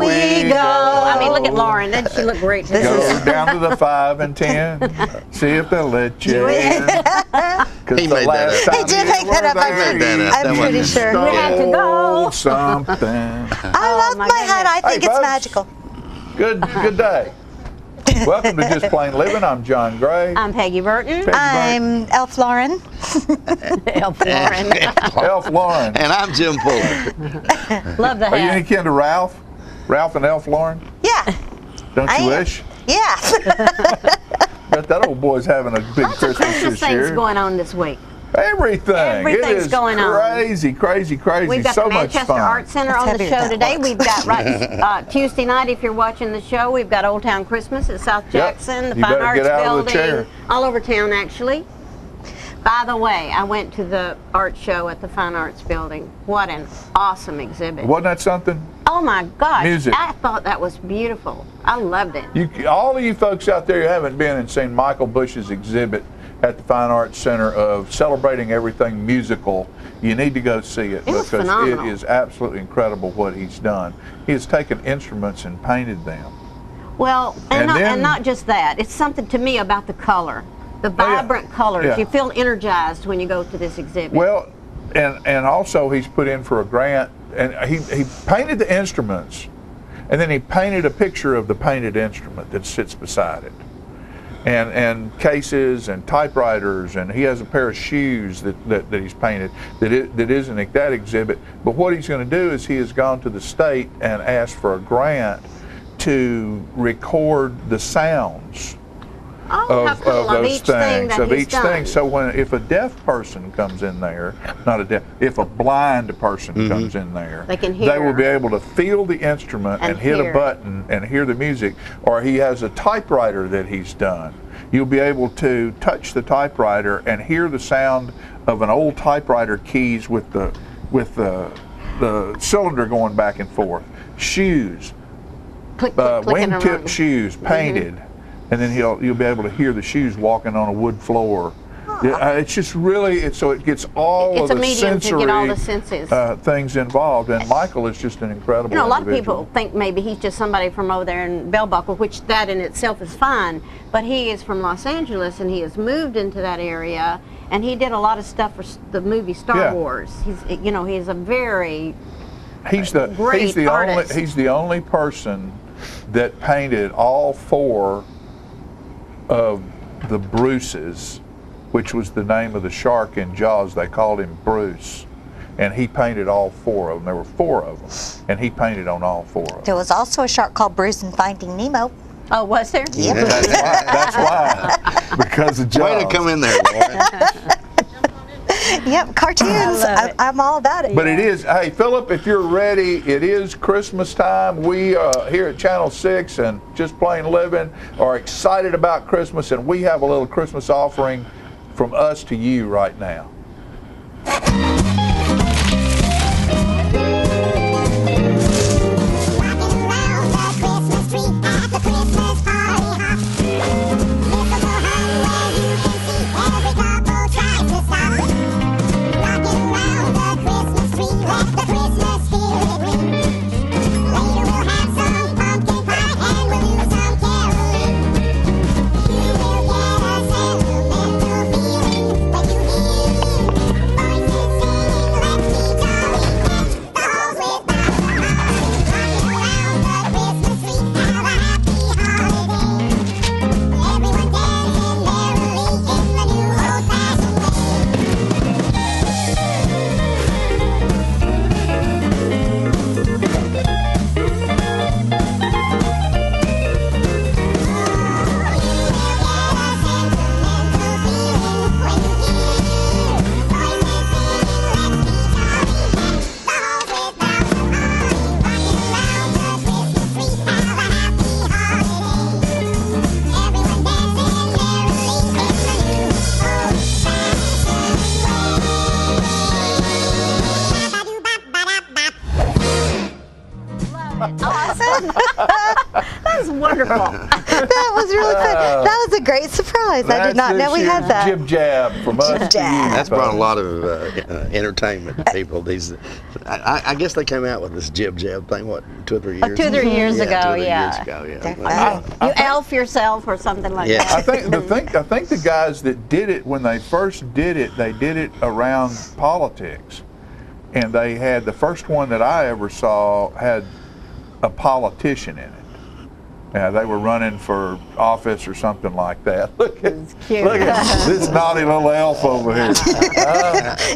Here we go. I mean, look at Lauren. Doesn't she look great today? Go down to the 5 and 10. See if they'll let you in. Because He the made that last up. time He did you make that were up. there, He made that up. I'm That pretty wasn't- sure. We had to go. stole something. I love my my hat. I Hey, think it's folks. magical. Good day. Welcome to Just Plain Living. I'm John Gray. I'm Peggy Burton. Peggy I'm Elf Lauren. Elf Lauren. Elf Lauren. And I'm Jim Fuller. Love the Are you any hat. kin to Ralph? Ralph and Elf Lauren? Yeah. Don't I you am. wish? Yeah. Bet that old boy's having a big Lots of Christmas Christmas this things year. going on this week. Everything. Everything's it is going on. crazy, crazy. We've got so the much Manchester fun. Art Center It's on the heavier show than today. that We've got Tuesday night, if you're watching the show, we've got Old Town Christmas at South Jackson, the You Fine better Arts get out of the Building, chair. all over town actually. By the way, I went to the art show at the Fine Arts Building. What an awesome exhibit. Wasn't that something? Oh my gosh. Music. I thought that was beautiful. I loved it. All of you folks out there who haven't been and seen Michael Bush's exhibit at the Fine Arts Center of celebrating everything musical, you need to go see it It was because phenomenal. it is absolutely incredible what he's done. He has taken instruments and painted them. Well, And then- and not just that. It's something to me about the color. The yeah. vibrant colors. Yeah. You feel energized when you go to this exhibit. Well, and also he's put in for a grant, and he painted the instruments, and then he painted a picture of the painted instrument that sits beside it, and cases and typewriters, and he has a pair of shoes that he's painted that isn't at that exhibit. But what he's going to do is he has gone to the state and asked for a grant to record the sounds oh, how cool. Of each thing that he's done. So if a deaf person comes in there, if a blind person comes in there, They can They will hear. be able to feel the instrument And and hit hear. a button and hear the music. Or he has a typewriter that he's done. You'll be able to touch the typewriter and hear the sound of an old typewriter keys with the cylinder going back and forth. Shoes. Click, click, clicking Wingtip around. shoes painted, and then you'll be able to hear the shoes walking on a wood floor. Yeah, it's just really so it gets all It's of a the medium to sensory get all the senses. things involved, and Michael is just an incredible. You know, a lot of individual. people think maybe he's just somebody from over there in Bell Buckle, which that in itself is fine, but he is from Los Angeles and he has moved into that area, and he did a lot of stuff for the movie Star Yeah. Wars. He's a very He's great artist. he's the only person that painted all 4 of the Bruces, which was the name of the shark in Jaws. They called him Bruce, and he painted all 4 of them. There were 4 of them, and he painted on all 4 of them. There was also a shark called Bruce in Finding Nemo. Oh, was there? Yep. That's why, because of Jaws. Way to come in there, Lauren. Yep, cartoons. love it. I'm all about it. But it is, hey, Philip, if you're ready, it is Christmas time. We here at Channel 6 and Just Plain Living are excited about Christmas, and we have a little Christmas offering from us to you right now. That's wonderful. That was really fun. That was a great surprise. I did not know we had that. Jib jab from us to you. Jab. That's brought a lot of entertainment to people. These, I guess they came out with this jib jab thing. What, 2 or 3 years? 2 or 3 years ago, 2 or 3 yeah. Years ago, yeah. They're Well, funny. You elf yourself or something like Yeah. I that. think the guys that did it when they first did it, they did it around politics, and they had the first one that I ever saw had a politician in it. Yeah, they were running for office or something like that. Look at cute. this naughty little elf over here.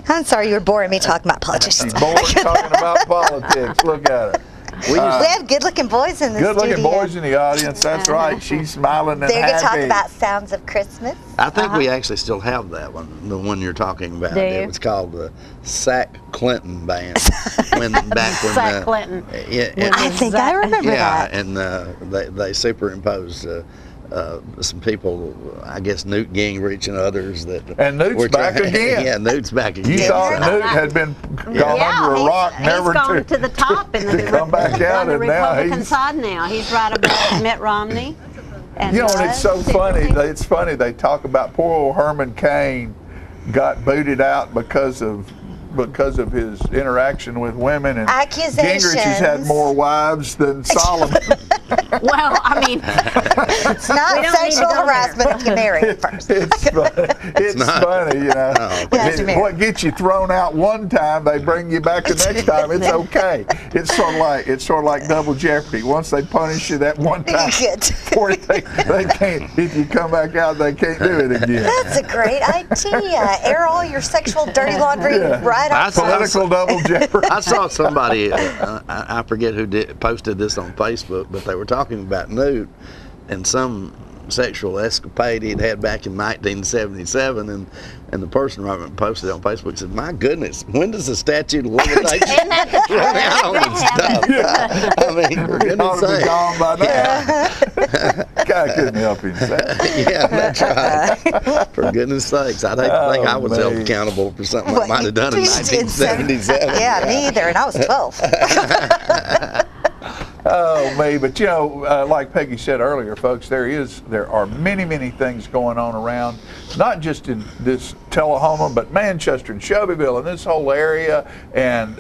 I'm sorry you were boring me talking about politicians. She's bored talking about politics. Look at her. we We used, have good-looking boys in the Good-looking studio. boys in the audience. That's right. She's smiling and They're going to talk happy. about Sounds of Christmas. I think we actually still have that one, the one you're talking about. Do you? It was called the Sack Clinton Band. Back when Sack Clinton. Yeah, I think I remember yeah, that. and they superimposed some people, I guess Newt Gingrich and others that. And Newt's were back again. Yeah, Newt's back again. You thought Yeah. Newt had been gone Yeah, under a rock, he's never gone to the top in the, to come back out, on the and now Republican he's. side now. He's right above Mitt Romney. And You know, and it's so was. funny. It's funny. They talk about poor old Herman Cain got booted out because of his interaction with women, and Accusations. Gingrich has had more wives than Solomon. Well, I mean, It's not We don't need to sexual go there. harassment if you marry him first. It's funny. It's not. funny, you know. No. Yeah, it's married. What gets you thrown out one time, they bring you back the next time. It's okay. It's sort of like double jeopardy. Once they punish you that one time, Good. or they can't. If you come back out, they can't do it again. That's a great idea. Air all your sexual dirty laundry Yeah. right I off. saw- Political double jeopardy. I saw somebody, I forget who posted this on Facebook, but they were talking about Newt and some sexual escapade he'd had back in 1977, and the person posted it on Facebook said, "My goodness, when does the statute of limitations isn't that the run out on this stuff?" Yeah. I mean, for Ought goodness to be sake. gone by now. Guy couldn't help himself. Yeah, that's right. For goodness sakes, I'd hate to think I was held man. accountable for something I What, might have done in you did 1977. Yeah, me either, and I was 12. Oh, me. But you know, like Peggy said earlier, folks, there are many things going on around, not just in this Tullahoma, but Manchester and Shelbyville and this whole area. And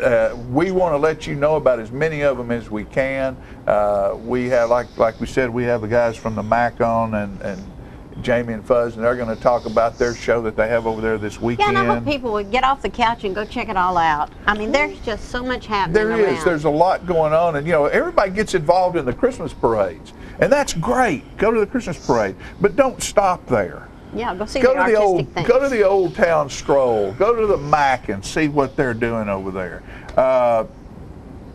we want to let you know about as many of them as we can. We have, like we said, we have the guys from the MAC on, and Jamie and Fuzz, and they're going to talk about their show that they have over there this yeah, weekend. and I hope people would get off the couch and go check it all out. I mean, there's just so much happening There around. is. There's a lot going on, and you know, everybody gets involved in the Christmas parades, and that's great. Go to the Christmas parade, but don't stop there. Yeah, go see Go the to the artistic things. Go to the Old Town Stroll. Go to the MAC and see what they're doing over there.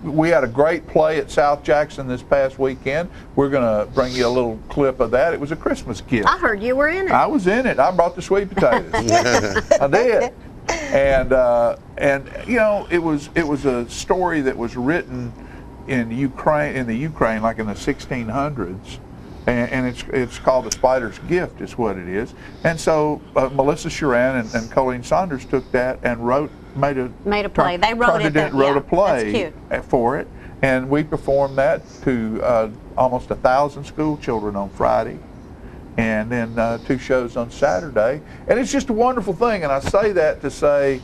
We had a great play at South Jackson this past weekend. We're going to bring you a little clip of that. It was a Christmas gift. I heard you were in it. I was in it. I brought the sweet potatoes. I did. And you know, it was a story that was written in the Ukraine, like in the 1600s, and it's called The Spider's Gift, is what it is. And so Melissa Sharan and Colleen Saunders took that and made a play. They wrote it. Wrote a play That's cute. for it, and we performed that to almost 1,000 school children on Friday, and then 2 shows on Saturday. And it's just a wonderful thing. And I say that to say,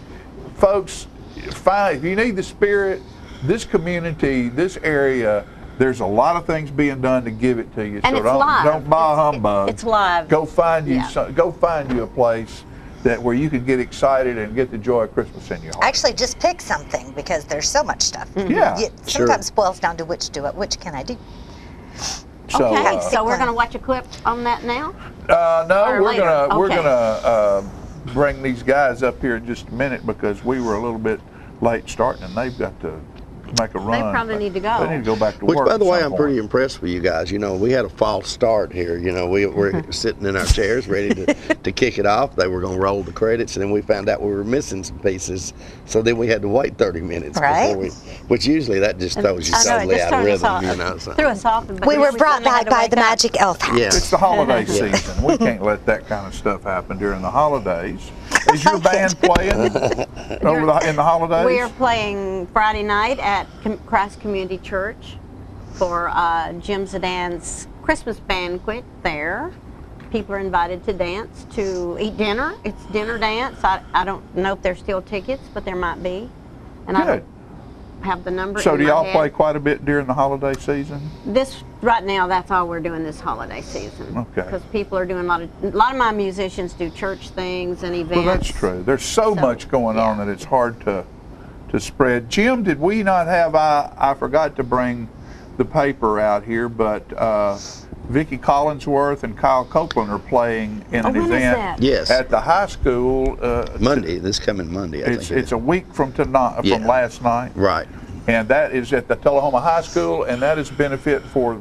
folks, if you need the spirit, this community, this area, there's a lot of things being done to give it to you. And so it's live. don't buy humbug. It's live. Go find you Yeah. go find you a place where you can get excited and get the joy of Christmas in your heart. Actually, just pick something because there's so much stuff. Yeah, It sure. sometimes boils down to which can I do. So, Okay, so we're one. going to watch a clip on that now? no, Or we're later. we're Okay. gonna bring these guys up here in just a minute because we were a little bit late starting, and they've got to make a run. probably need to go. They need to go back to Which, work. by the at way, some I'm point. pretty impressed with you guys. You know, we had a false start here. You know, we're sitting in our chairs ready to kick it off. They were going to roll the credits, and then we found out we were missing some pieces. So then we had to wait 30 minutes Right. which usually that just throws you I know, it totally just out of threw us rhythm. off. You know, so. Threw us off. But We were then brought suddenly had back to by wake the up. magic elf hat. Yeah. It's the holiday season. We can't let that kind of stuff happen during the holidays. Is your band playing in the holidays? We are playing Friday night at Christ Community Church for Jim Zidane's Christmas banquet there. People are invited to dance, to eat dinner. It's dinner dance. I don't know if there's still tickets, but there might be. And I Good. don't have the number. So in do my y'all head. play quite a bit during the holiday season? This right now, that's all we're doing this holiday season. Okay. Because people are doing a lot of my musicians do church things and events. Well, that's true. There's so much going on that it's hard to spread. Jim, did we not have? I forgot to bring the paper out here, but Vicki Collinsworth and Kyle Copeland are playing in an when is event that? Yes. at the high school. Monday, this coming Monday, I think. It's a week from tonight, from Yeah. last night, Right. and that is at the Tullahoma High School, and that is benefit for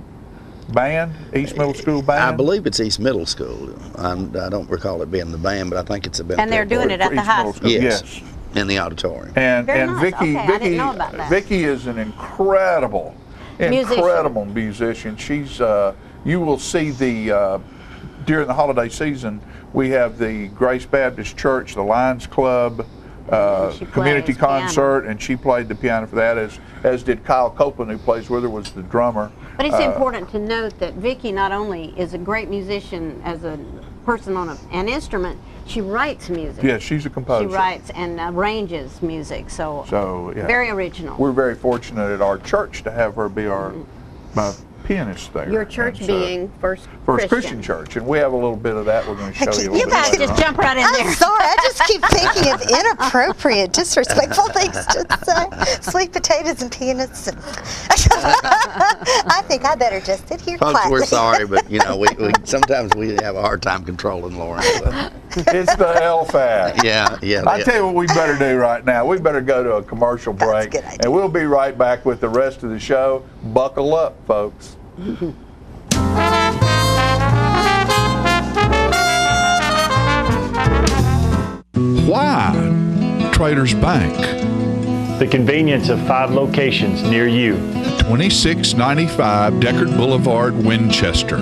band, East Middle School band. I believe it's East Middle School. I don't recall it being the band, but I think it's a benefit. And they're doing for it at the East high Middle school. Yes. In the auditorium. And Very and nice. Vicki Okay, I didn't know about that. Vicki is an incredible musician. She's you will see the during the holiday season we have the Grace Baptist Church, the Lions Club she community plays piano. concert, and she played the piano for that, as did Kyle Copeland, who plays with her, was the drummer. But it's important to note that Vicki not only is a great musician as a person on an instrument, she writes music. Yes, she's a composer. She writes and arranges music, so yeah. very original. We're very fortunate at our church to have her be our pianist there. Your church And, being First Christian Church, and we have a little bit of that. We're going to show you a little You bit guys later just on. jump right in I'm there. sorry, I just keep thinking of inappropriate, disrespectful things to say. Sweet potatoes and peanuts. And I think I better just sit here Folks, quietly. we're sorry, but we sometimes we have a hard time controlling Lauren. So. It's the LFAT. Yeah. I tell you what we better do right now. We better go to a commercial That's a break, good idea. and we'll be right back with the rest of the show. Buckle up, folks. Why Traders Bank? The convenience of 5 locations near you. 2695 Deckard Boulevard, Winchester.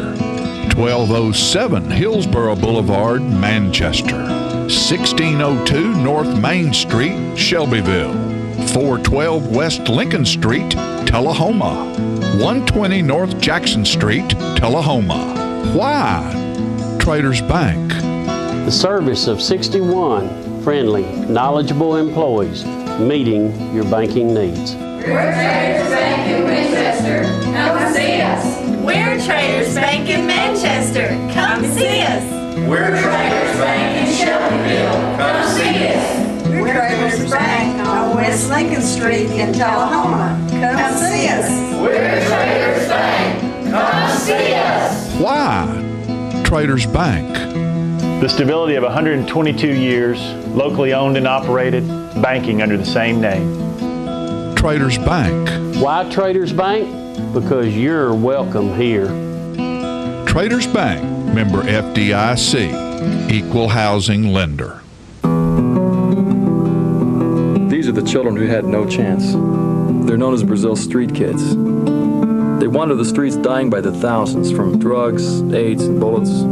1207 Hillsborough Boulevard, Manchester. 1602 North Main Street, Shelbyville. 412 West Lincoln Street, Tullahoma. 120 North Jackson Street, Tullahoma. Why Traders Bank? The service of 61 friendly, knowledgeable employees meeting your banking needs. We're Traders Bank in Winchester. Come see us. We're Traders Bank in Manchester. Come see us. We're Traders Bank in Shelbyville. Come see us. We're Traders Bank on West Lincoln Street in Tullahoma. Come see us. We're Traders Bank. Come see us. Why Traders Bank? The stability of 122 years, locally owned and operated, banking under the same name. Traders Bank. Why Traders Bank? Because you're welcome here. Traders Bank, member FDIC, equal housing lender. These are the children who had no chance. They're known as Brazil's street kids. They wander the streets dying by the thousands from drugs, AIDS, and bullets.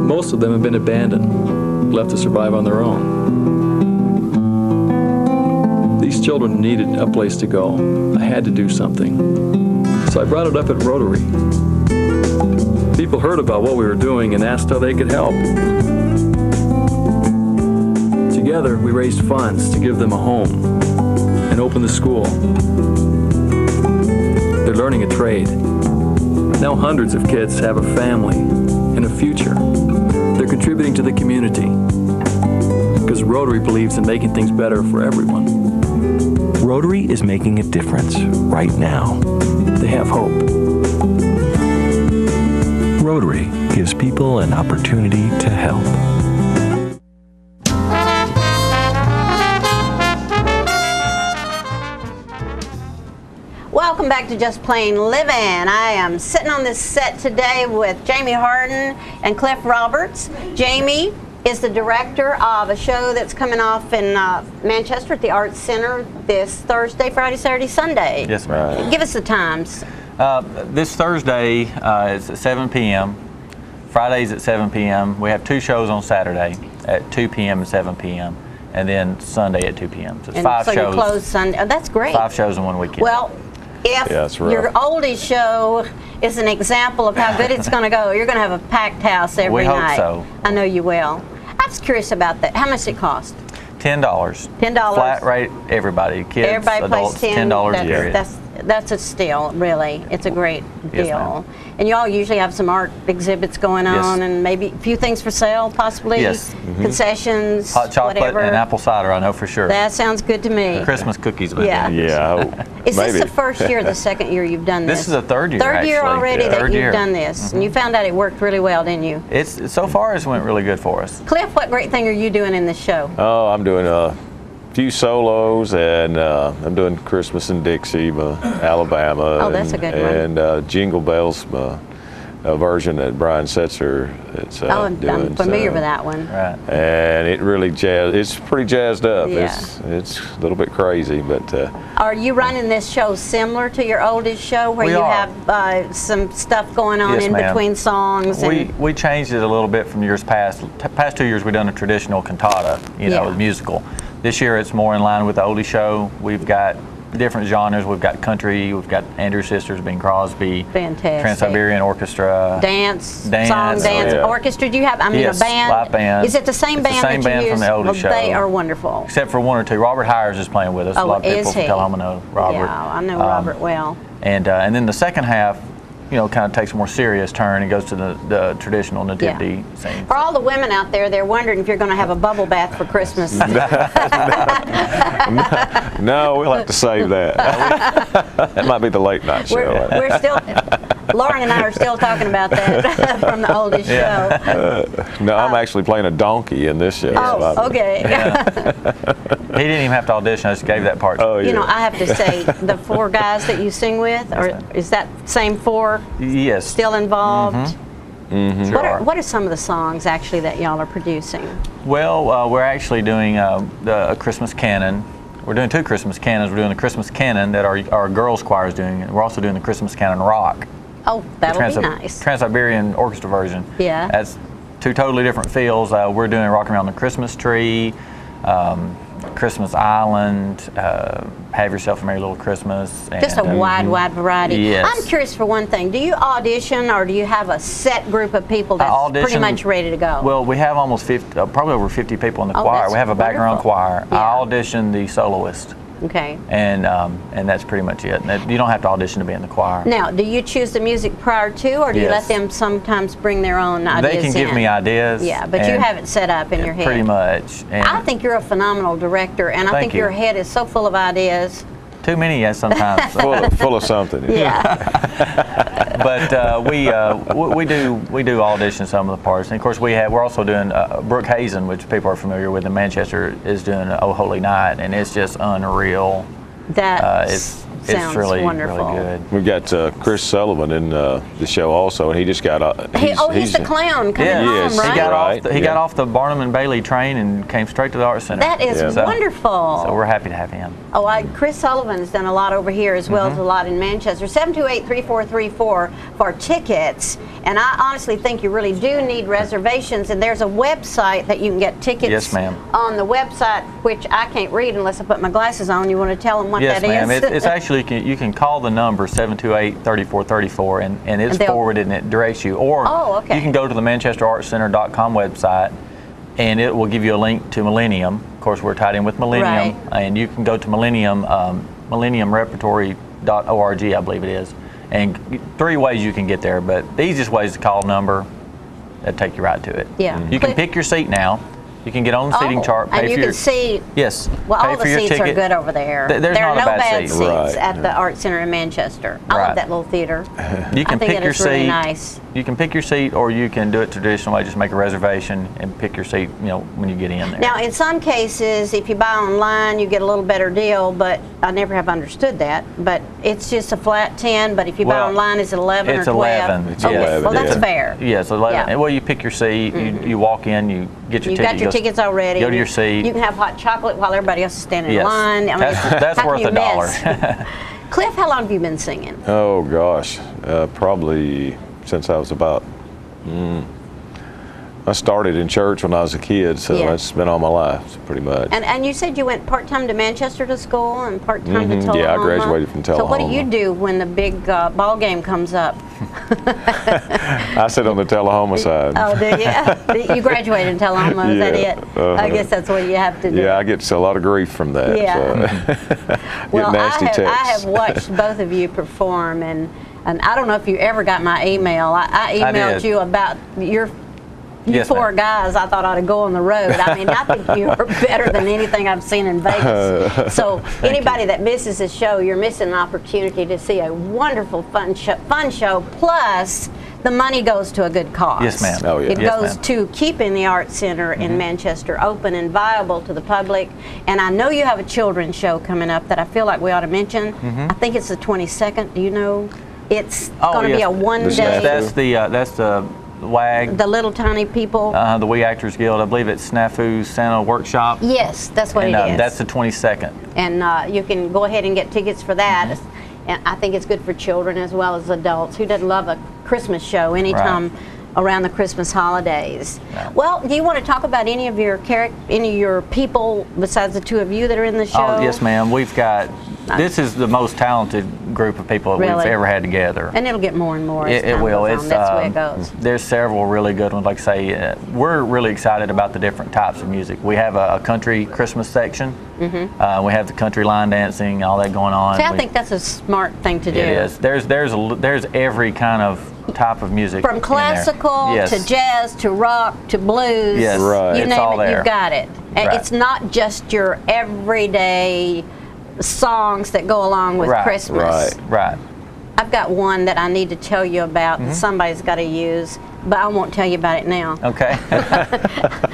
Most of them have been abandoned, left to survive on their own. These children needed a place to go. I had to do something. So I brought it up at Rotary. People heard about what we were doing and asked how they could help. Together, we raised funds to give them a home and open the school. They're learning a trade. Now hundreds of kids have a family and a future. They're contributing to the community because Rotary believes in making things better for everyone. Rotary is making a difference right now. They have hope. Rotary gives people an opportunity to help. Welcome back to Just Plain Living. I am sitting on this set today with Jamie Harden and Cliff Roberts. Jamie is the director of a show that's coming off in Manchester at the Arts Center this Thursday, Friday, Saturday, Sunday. Yes, ma'am. Give us the times. This Thursday is at 7 p.m. Fridays at 7 p.m. We have 2 shows on Saturday at 2 p.m. and 7 p.m. And then Sunday at 2 p.m. So it's And 5 so shows. you close Sunday. Oh, that's great. 5 shows in one weekend. Well, if Yeah, it's rough. your oldies show is an example of how good it's going to go, you're going to have a packed house every We hope night. so. I know you will. I was curious about that. How much did it cost? $10. $10. Flat rate, everybody. Kids, Everybody adults, plays 10. $10 That's, period. that's a steal, really. It's a great deal. Yes, ma'am. And you all usually have some art exhibits going Yes. on, and maybe a few things for sale, possibly. Yes. Concessions, Hot chocolate whatever. and apple cider, I know for sure. That sounds good to me. Christmas cookies with Yeah. it. Yeah, I hope. Is maybe. this the first year or the second year you've done this? This is the third year, Third year actually. already Yeah. that Third you've year. done this, and you found out it worked really well, didn't you? It's so far it's went really good for us. Cliff, what great thing are you doing in this show? Oh, I'm doing a few solos, and I'm doing Christmas in Dixie, Alabama. Oh, that's a good one. And Jingle Bells, a version that Brian Setzer is I'm doing. familiar with that one. Right. And it really it's pretty jazzed up. Yeah. It's a little bit crazy, but Are you running this show similar to your oldest show, where We you are. have some stuff going on Yes, in ma'am. between songs? And We changed it a little bit from years past. Past 2 years we've done a traditional cantata, Yeah. musical. This year it's more in line with the oldie show. We've got different genres. We've got country. We've got Andrew Sisters, Bing Crosby, Fantastic. Trans-Siberian Orchestra, dance, song, dance, yeah. orchestra. Do you have? I mean, Yes, a band. live band. Is it the same It's band the same that you band use? from the oldie Well, show. They are wonderful. Except for one or two. Robert Hires is playing with us. Oh, a lot of is people from he? Tullahoma know Robert. Yeah, I know Robert well. And then the second half, kind of takes a more serious turn and goes to the traditional nativity scene. For all the women out there, they're wondering if you're going to have a bubble bath for Christmas. no, we'll have to save that. That might be the late night show. We're still, Lauren and I are still talking about that from the oldest show. No, I'm actually playing a donkey in this show. Oh, okay. He didn't even have to audition. I just gave that part. Oh, yeah. You know, I have to say, the four guys that you sing with, or is that same four Yes. still involved? Mm-hmm. What are some of the songs actually that y'all are producing? Well, we're actually doing a Christmas canon. We're doing two Christmas canons. We're doing the Christmas canon that our girls' choir is doing, and we're also doing the Christmas canon rock. Oh, that'll be nice. Trans-Siberian Orchestra version. Yeah. That's two totally different feels. We're doing Rocking Around the Christmas Tree, Christmas Island, Have Yourself a Merry Little Christmas. Just a wide variety. Yes. I'm curious for one thing. Do you audition, or do you have a set group of people that's pretty much ready to go? Well, we have almost 50, probably over 50 people in the choir. that's We have a background wonderful. choir. Yeah. I audition the soloist. Okay. And that's pretty much it. You don't have to audition to be in the choir. Now, do you choose the music prior to, or do you let Yes. them sometimes bring their own ideas They can give in? me ideas. Yeah, but you and- have it set up in your head. Pretty much. And I think you're a phenomenal director, and I Thank think you. your head is so full of ideas. too many, yes, sometimes. full of something. But we do audition some of the parts, and of course we're also doing Brooke Hazen, which people are familiar with in Manchester, is doing Oh Holy Night, and it's just unreal. That It's sounds really wonderful. really good. We've got Chris Sullivan in the show also, and he just got. He's the clown coming Yes, home, right? he got off the Barnum and Bailey train and came straight to the Art Center. That is wonderful. So we're happy to have him. Oh, Chris Sullivan has done a lot over here as well as a lot in Manchester. 728-3434 for tickets. And I honestly think you really do need reservations. And there's a website that you can get tickets Yes, ma'am. on the website, which I can't read unless I put my glasses on. You want to tell them what Yes, that ma'am. is? It's actually, you can call the number 728-3434 and it's And they'll- forwarded and it directs you. Or okay. you can go to the ManchesterArtCenter.com website and it will give you a link to Millennium. Of course, we're tied in with Millennium. And you can go to Millennium, millenniumrepertory.org, I believe it is. And 3 ways you can get there, but the easiest way is to call a number that take you right to it. Yeah. You can pick your seat now. You can get on the seating chart. Pay and you for can your, see. Yes. Well, pay all the for your seats ticket. are good over there. There's there are not a no bad bad seat. seats at the Art Center in Manchester. I love Right. that little theater. You can I think pick it your is really seat. nice. You can pick your seat, or you can do it traditional way. Just make a reservation and pick your seat. When you get in there. Now, in some cases, if you buy online, you get a little better deal, but I never have understood that. But it's just a flat 10, but if you buy Well, online, is it 11 it's or 12? 11. It's Okay, 11, well, that's yeah. fair. Yes, 11. Yeah. Well, you pick your seat. You walk in. You get your You've ticket. got your tickets already. Go to your seat. You can have hot chocolate while everybody else is standing in Yes. line. I mean, That's how worth can you $1. miss? Cliff, how long have you been singing? Oh gosh, probably since I was about I started in church when I was a kid, so Yeah. that's been all my life, pretty much. And you said you went part-time to Manchester to school and part-time to Tullahoma. Yeah, I graduated from So what do you Tullahoma. do when the big ball game comes up? I sit on the Tullahoma side. Oh, do you? You graduated in Tullahoma, is that Yeah, it? I guess that's what you have to do. Yeah, I get a lot of grief from that. Yeah. So. Well, Get nasty I texts. have watched both of you perform, and I don't know if you ever got my email. I emailed did. you about you Yes, four ma'am. guys. I thought ought to go on the road. I mean, I think you are better than anything I've seen in Vegas. So anybody that misses this show, you're missing an opportunity to see a wonderful, fun show. Plus, the money goes to a good cause. Yes, ma'am. Oh, yeah. It Yes, goes ma'am. to keeping the Art Center in Manchester open and viable to the public. And I know you have a children's show coming up that I feel like we ought to mention. I think it's the 22nd. Do you know? It's going to be yes. a one-day. That's the WAG, The little tiny people. the We Actors Guild. I believe it's Snafu Santa Workshop. Yes, that's what And it is. that's the 22nd. And you can go ahead and get tickets for that. And I think it's good for children as well as adults. Who doesn't love a Christmas show anytime around the Christmas holidays? Right. Well, do you want to talk about any of your people besides the two of you that are in the show? Oh, yes, ma'am. We've got, this is the most talented group of people that Really? we've ever had together. And it'll get more and more as It time will. goes on. That's the way it goes. There's several really good ones. Like I say, we're really excited about the different types of music. We have a country Christmas section. We have the country line dancing, all that going on. See, I think that's a smart thing to do. It is. There's every kind of type of music. From in there. classical Yes. to jazz to rock to blues. Yes. Right. You It's name all it, there. you've got it. And Right. it's not just your everyday songs that go along with Right. Christmas. Right. I've got one that I need to tell you about that somebody's got to use, but I won't tell you about it now. Okay.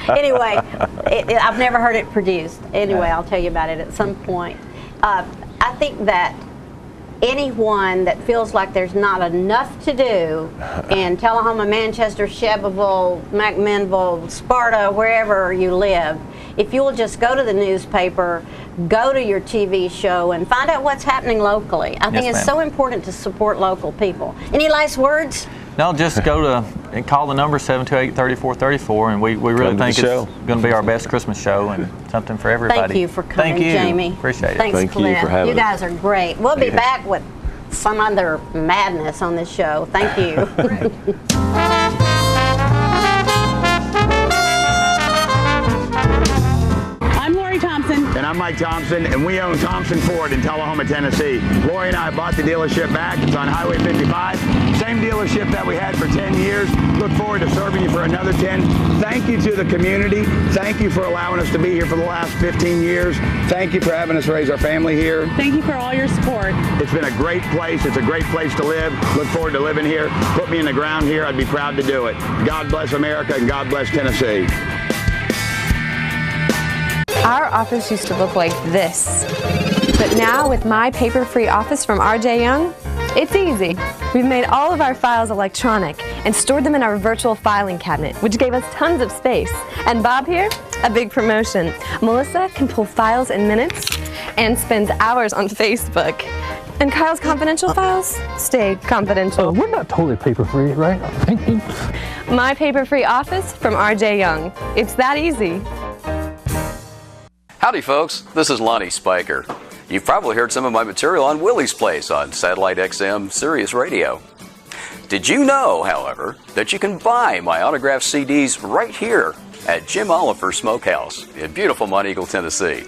Anyway, I've never heard it produced. Anyway, I'll tell you about it at some point. I think that anyone that feels like there's not enough to do in Tullahoma, Manchester, Shelbyville, McMinnville, Sparta, wherever you live, if you will just go to the newspaper, go to your TV show, and find out what's happening locally. I think Yes, it's ma'am. so important to support local people. Any last words? No, just go to and call the number 728-3434, and we really Come to think the show. it's going to be our best Christmas show and something for everybody. Thank you for coming, Thank you. Jamie. Appreciate it. Thanks, Thank you Clint. for having You us. guys are great. We'll be back with some other madness on this show. Thank you. I'm Lori Thompson. And I'm Mike Thompson, and we own Thompson Ford in Tullahoma, Tennessee. Lori and I bought the dealership back. It's on Highway 55. Same dealership that we had for 10 years. Look forward to serving you for another 10. Thank you to the community. Thank you for allowing us to be here for the last 15 years. Thank you for having us raise our family here. Thank you for all your support. It's been a great place. It's a great place to live. Look forward to living here. Put me in the ground here. I'd be proud to do it. God bless America and God bless Tennessee. Our office used to look like this, but now with my paper-free office from RJ Young, it's easy. We've made all of our files electronic and stored them in our virtual filing cabinet, which gave us tons of space. And Bob here, a big promotion. Melissa can pull files in minutes and spends hours on Facebook. And Kyle's confidential files stay confidential. We're not totally paper-free, right? My paper-free office from RJ Young. It's that easy. Howdy folks, this is Lonnie Spiker. You've probably heard some of my material on Willie's Place on Satellite XM Sirius Radio. Did you know, however, that you can buy my autographed CDs right here at Jim Oliver Smokehouse in beautiful Mount Eagle, Tennessee?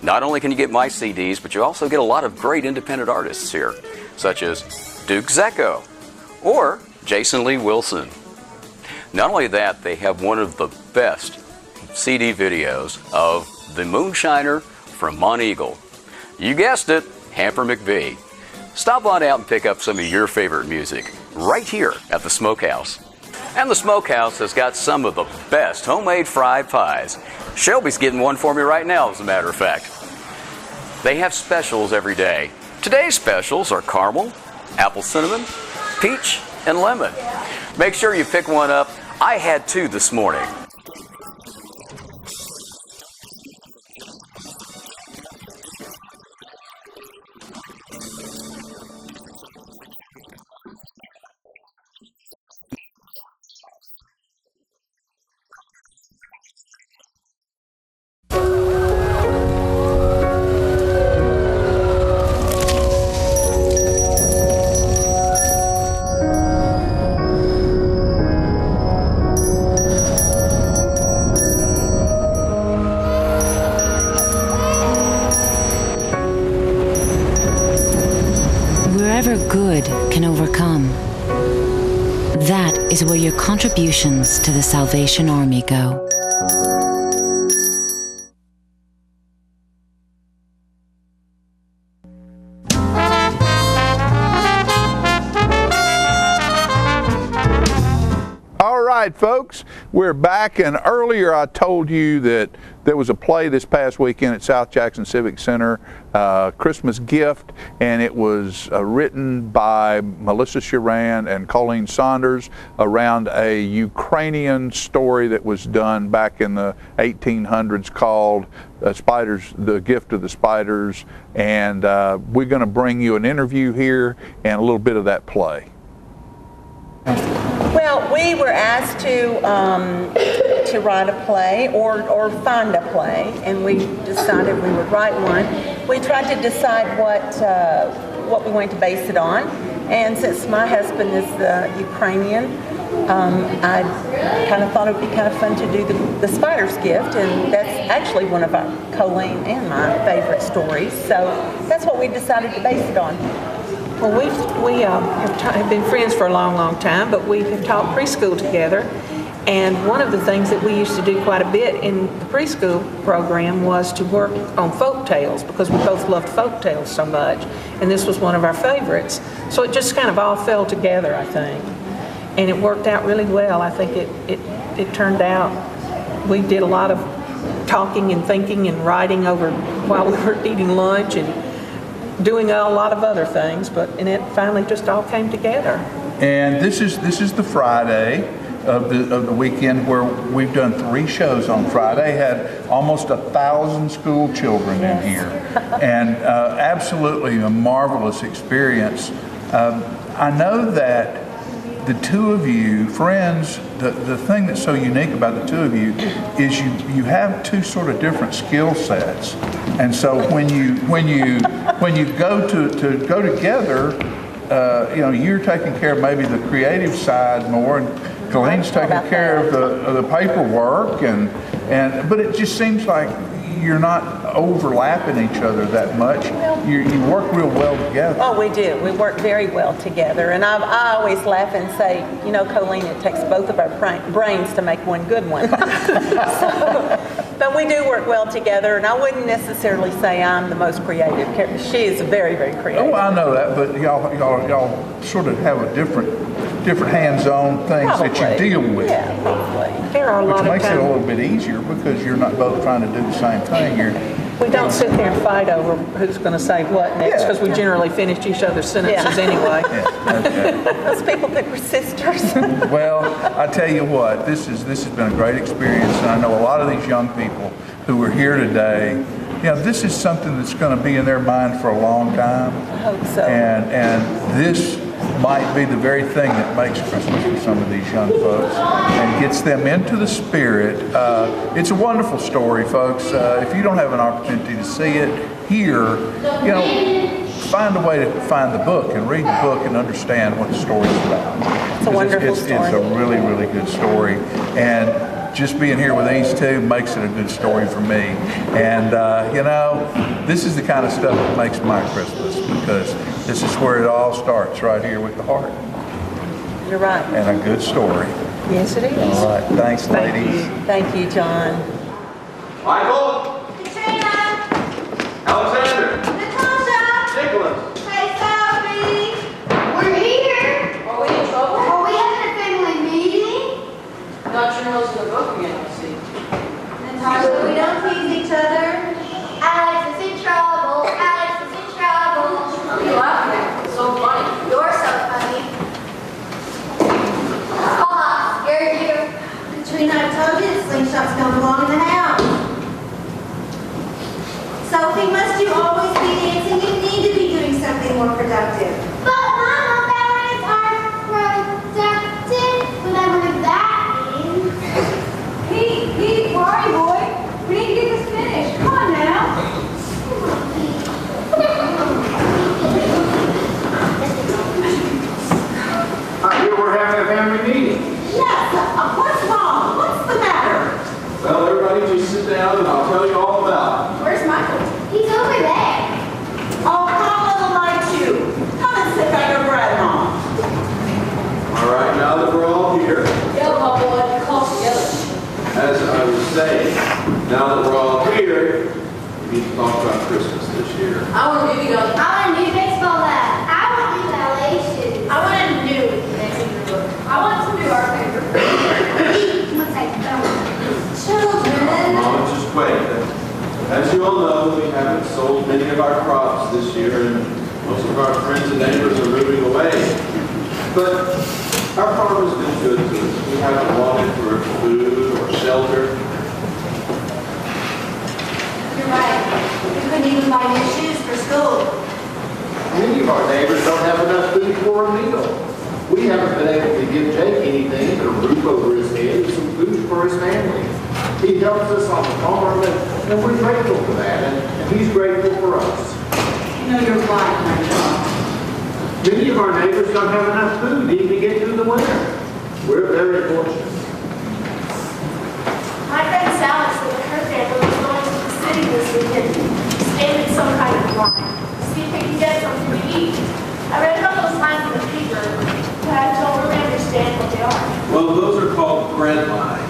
Not only can you get my CDs, but you also get a lot of great independent artists here, such as Duke Zecco or Jason Lee Wilson. Not only that, they have one of the best CD videos of The Moonshiner from Mount Eagle. You guessed it, Hamper McVie. Stop on out and pick up some of your favorite music right here at the Smokehouse. And the Smokehouse has got some of the best homemade fried pies. Shelby's getting one for me right now, as a matter of fact. They have specials every day. Today's specials are caramel, apple cinnamon, peach, and lemon. Make sure you pick one up. I had two this morning. can overcome. That is where your contributions to the Salvation Army go. All right, folks, we're back, and earlier I told you that there was a play this past weekend at South Jackson Civic Center, Christmas Gift, and it was written by Melissa Sharan and Colleen Saunders around a Ukrainian story that was done back in the 1800s called Spiders, The Gift of the Spiders, and we're going to bring you an interview here and a little bit of that play. Well, we were asked to write a play or find a play, and we decided we would write one. We tried to decide what we wanted to base it on, and since my husband is Ukrainian, I kind of thought it would be kind of fun to do the Spider's Gift, and that's actually one of Colleen and my favorite stories. So that's what we decided to base it on. Well, we have been friends for a long, long time, but we have taught preschool together. And one of the things that we used to do quite a bit in the preschool program was to work on folk tales, because we both loved folk tales so much. And this was one of our favorites. So it just kind of all fell together, I think. And it worked out really well. I think it turned out, we did a lot of talking and thinking and writing over while we were eating lunch and doing a lot of other things, and it finally just all came together. And this is the Friday of the weekend where we've done 3 shows on Friday. Had almost 1,000 school children in here, and absolutely a marvelous experience. I know that the two of you, friends, the thing that's so unique about the two of you is you have 2 sort of different skill sets, and so when you go to go together, you're taking care of maybe the creative side more, and Colleen's taking care of the paperwork, but it just seems like you're not overlapping each other that much. You work real well together. Oh, we do. We work very well together. And I always laugh and say, Colleen, it takes both of our brains to make one good one. But we do work well together, and I wouldn't necessarily say I'm the most creative. She is very, very creative. Oh, I know that, but y'all sort of have a different hands-on things that you deal with. Yeah, probably. There are a lot which of makes it a little bit easier because you're not both trying to do the same thing. We don't sit there and fight over who's going to say what next, because we generally finish each other's sentences anyway. Those people think we're sisters. Well, I tell you what, this has been a great experience, and I know a lot of these young people who are here today, this is something that's going to be in their mind for a long time. I hope so. And this might be the very thing that makes Christmas for some of these young folks and gets them into the spirit. It's a wonderful story, folks. If you don't have an opportunity to see it here, find a way to find the book and read the book and understand what the story is about. It's a wonderful story. It's a really, really good story. And just being here with these two makes it a good story for me. And, this is the kind of stuff that makes my Christmas, because this is where it all starts, right here with the heart. You're right. And a good story. Yes, it is. All right. Thanks, ladies. Thank you, John. Michael? Katrina? Alexander? Natasha? Nicholas? Hey, Sophie? We're here. Are we in trouble? Are we having a family meeting? Not sure what's in the book again, I see. Natasha, we don't tease each other. Alex is in trouble. Alex is in trouble. What are you laughing at? It's so funny. You're so funny. Haha, scared you. Katrina, I told you the slingshot's gonna belong in the house. Sophie, must you always be dancing? You need to be doing something more productive. But Mama, parents are productive. Whatever that means. Pete, where are you, boy? We need to get this finished. Come on now. I hear we're having a family meeting. Yes, what's wrong? What's the matter? Well, everybody just sit down and I'll tell you all about it. Where's Michael? He's over there. Oh, come on, little night you. Come and sit by your grandma. our crops this year, and most of our friends and neighbors are moving away. But our farm has been good to us. We haven't wanted for food or shelter. You're right. We couldn't even buy new shoes for school. Many of our neighbors don't have enough food for a meal. We haven't been able to give Jake anything but a roof over his head and some food for his family. He helps us on the farm, and we're grateful for that, and he's grateful for us. You know, you're right, my child. Many of our neighbors don't have enough food to even get through the winter. We're very fortunate. My friend Sally said that her family was going to the city this weekend to stand in some kind of line, see if they can get something to eat. I read about those lines in the paper, but I don't really understand what they are. Well, those are called bread lines.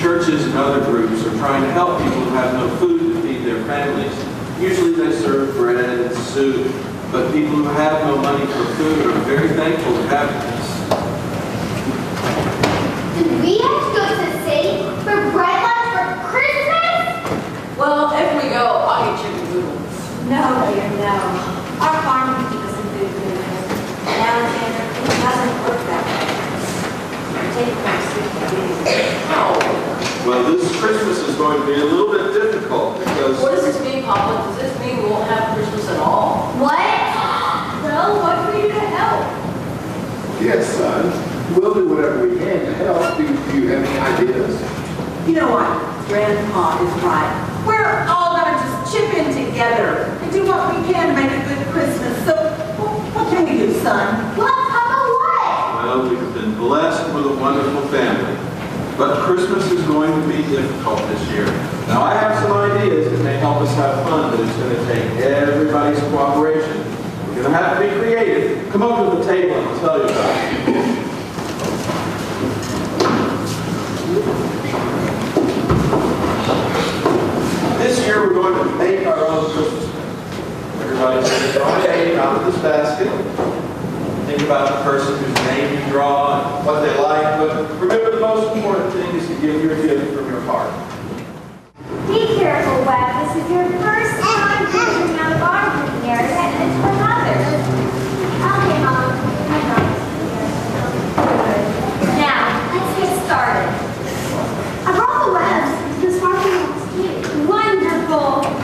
Churches and other groups are trying to help people who have no food to feed their families. Usually they serve bread and soup, but people who have no money for food are very thankful to have this. Did we have to go to the city for bread lunch for Christmas? Well, if we go, I'll get chicken noodles. No, dear, no. Our farm can give us some food for the winter. And Alexander, it doesn't work that way. Take my soup. Well, this Christmas is going to be a little bit difficult because... What does this mean, Papa? Does this mean we won't have Christmas at all? What? No, what can we do to help? Yes, son. We'll do whatever we can to help. Do you have any ideas? You know what? Grandpa is right. We're all going to just chip in together and do what we can to make a good Christmas. So, what can we do, son? What, Papa, what? Well, we've been blessed with a wonderful family. But Christmas is going to be difficult this year. Now, I have some ideas that may help us have fun, but it's going to take everybody's cooperation. We're going to have to be creative. Come up to the table and I'll tell you about it. This year, we're going to make our own Christmas tree. Everybody's going to draw a name out of this basket. Think about the person whose name you draw and what they like, but remember the most important thing is to give your gift from your heart. Be careful, Webb. This is your first time visiting out of our area, and it's for mother. Okay, Mom. I promise. Now, let's get started. I brought the webs. This market looks cute. Wonderful.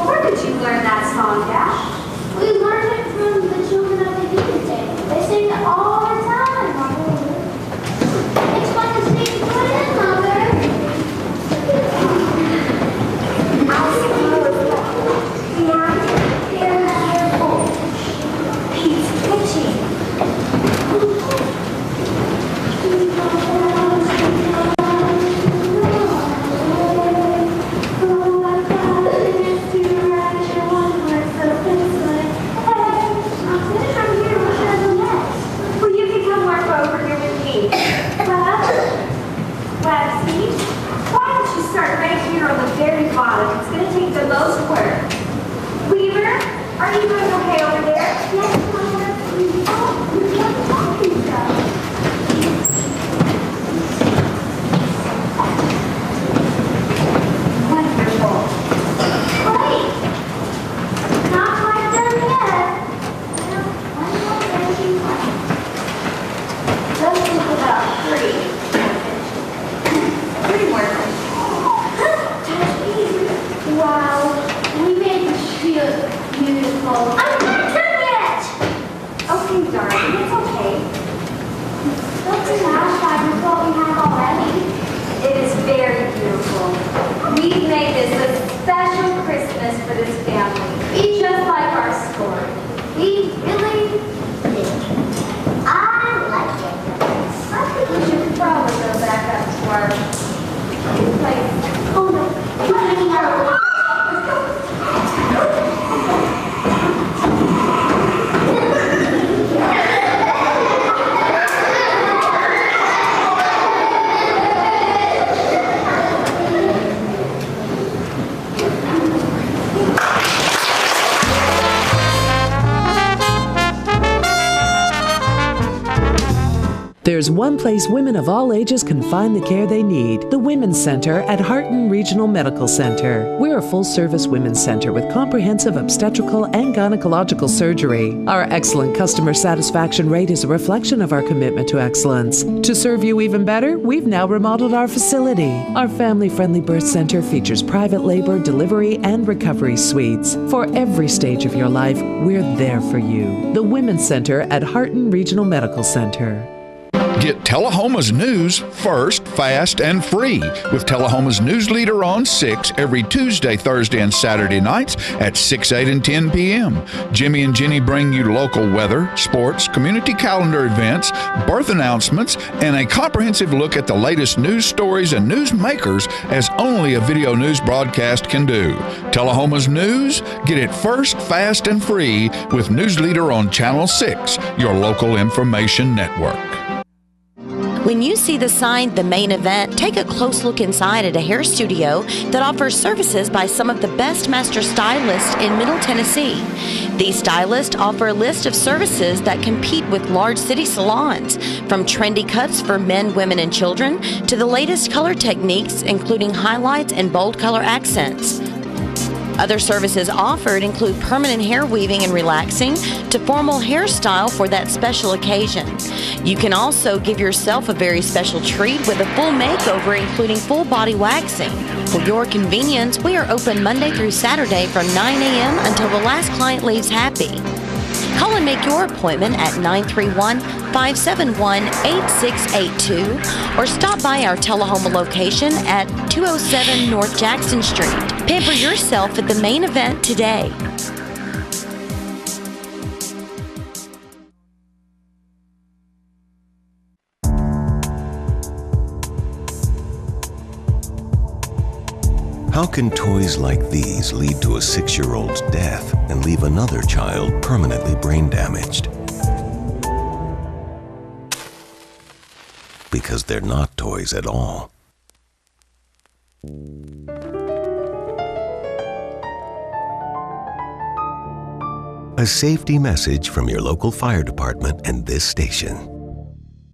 Where did you learn that song, Dash? We learned it from the children of the Youth Day. There's one place women of all ages can find the care they need, the Women's Center at Harton Regional Medical Center. We're a full-service women's center with comprehensive obstetrical and gynecological surgery. Our excellent customer satisfaction rate is a reflection of our commitment to excellence. To serve you even better, we've now remodeled our facility. Our family-friendly birth center features private labor, delivery, and recovery suites. For every stage of your life, we're there for you. The Women's Center at Harton Regional Medical Center. Get Tullahoma's news first, fast, and free with Tullahoma's News Leader on 6 every Tuesday, Thursday, and Saturday nights at 6, 8, and 10 p.m. Jimmy and Jenny bring you local weather, sports, community calendar events, birth announcements, and a comprehensive look at the latest news stories and news makers as only a video news broadcast can do. Tullahoma's news, get it first, fast, and free with News Leader on Channel 6, your local information network. When you see the sign, The Main Event, take a close look inside at a hair studio that offers services by some of the best master stylists in Middle Tennessee. These stylists offer a list of services that compete with large city salons, from trendy cuts for men, women, and children to the latest color techniques, including highlights and bold color accents. Other services offered include permanent hair weaving and relaxing to formal hairstyle for that special occasion. You can also give yourself a very special treat with a full makeover, including full body waxing. For your convenience, we are open Monday through Saturday from 9 a.m. until the last client leaves happy. Call and make your appointment at 931-571-8682 or stop by our Tullahoma location at 207 North Jackson Street. Pamper yourself at The Main Event today. How can toys like these lead to a 6-year-old's death and leave another child permanently brain damaged? Because they're not toys at all. A safety message from your local fire department and this station.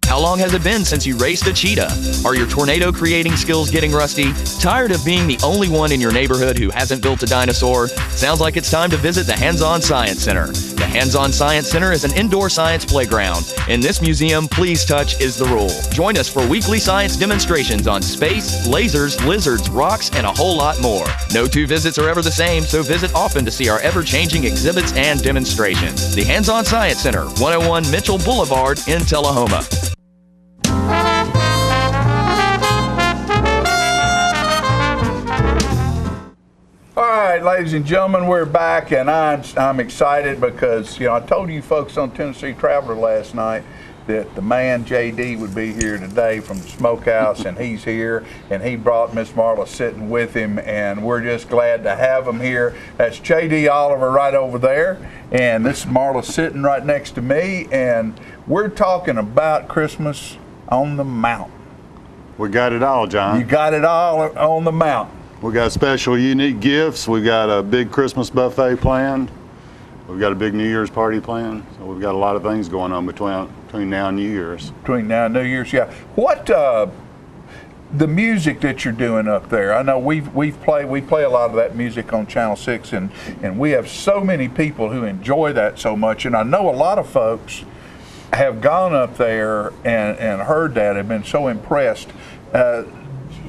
How long has it been since you raced a cheetah? Are your tornado creating skills getting rusty? Tired of being the only one in your neighborhood who hasn't built a dinosaur? Sounds like it's time to visit the Hands-On Science Center. The Hands-On Science Center is an indoor science playground. In this museum, please touch is the rule. Join us for weekly science demonstrations on space, lasers, lizards, rocks, and a whole lot more. No two visits are ever the same, so visit often to see our ever-changing exhibits and demonstrations. The Hands-On Science Center, 101 Mitchell Boulevard in Tullahoma. All right, ladies and gentlemen, we're back, and I'm excited because, I told you folks on Tennessee Traveler last night that the man JD would be here today from the Smokehouse, and he's here, and he brought Miss Marla sitting with him, and we're just glad to have him here. That's JD Oliver right over there, and this is Marla sitting right next to me, and we're talking about Christmas on the mountain. We got it all, John. You got it all on the mountain. We got special unique gifts. We got a big Christmas buffet planned. We've got a big New Year's party planned. So we've got a lot of things going on between now and New Year's. Between now and New Year's, yeah. What the music that you're doing up there? I know we play a lot of that music on Channel 6, and we have so many people who enjoy that so much. And I know a lot of folks have gone up there and heard that, have been so impressed.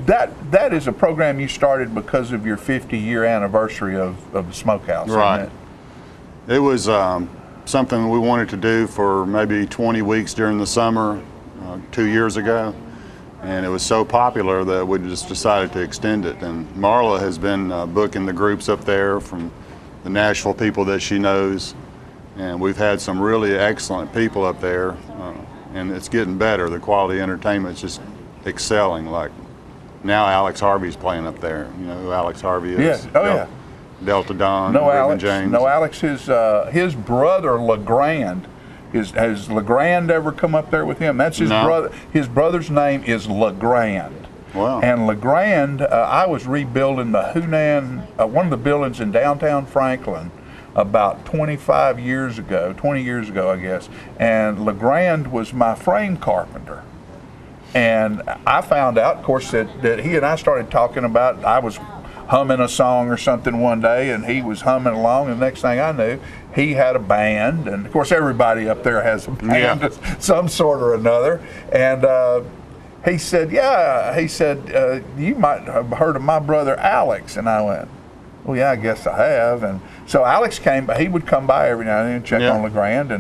That is a program you started because of your 50-year anniversary of the Smokehouse, right? Isn't it was something we wanted to do for maybe 20 weeks during the summer 2 years ago, and it was so popular that we just decided to extend it. And Marla has been booking the groups up there from the Nashville people that she knows, and we've had some really excellent people up there, and it's getting better. The quality of entertainment is just excelling. Like now Alex Harvey's playing up there. You know who Alex Harvey is? Yeah. Oh, yeah. Delta Dawn, no, Raymond Alex. James. No, Alex. His brother LeGrand. Has LeGrand ever come up there with him? That's his brother. His brother's name is LeGrand. Wow. And LeGrand, I was rebuilding the Hunan, one of the buildings in downtown Franklin, about 20 years ago, I guess, and LeGrand was my frame carpenter. And I found out, of course, that he and I started talking about, I was humming a song or something one day, and he was humming along, and the next thing I knew, he had a band, and of course everybody up there has a band of some sort or another. And he said, you might have heard of my brother Alex. And I went, well, yeah, I guess I have. And so Alex came, he would come by every now and then and check on LeGrand,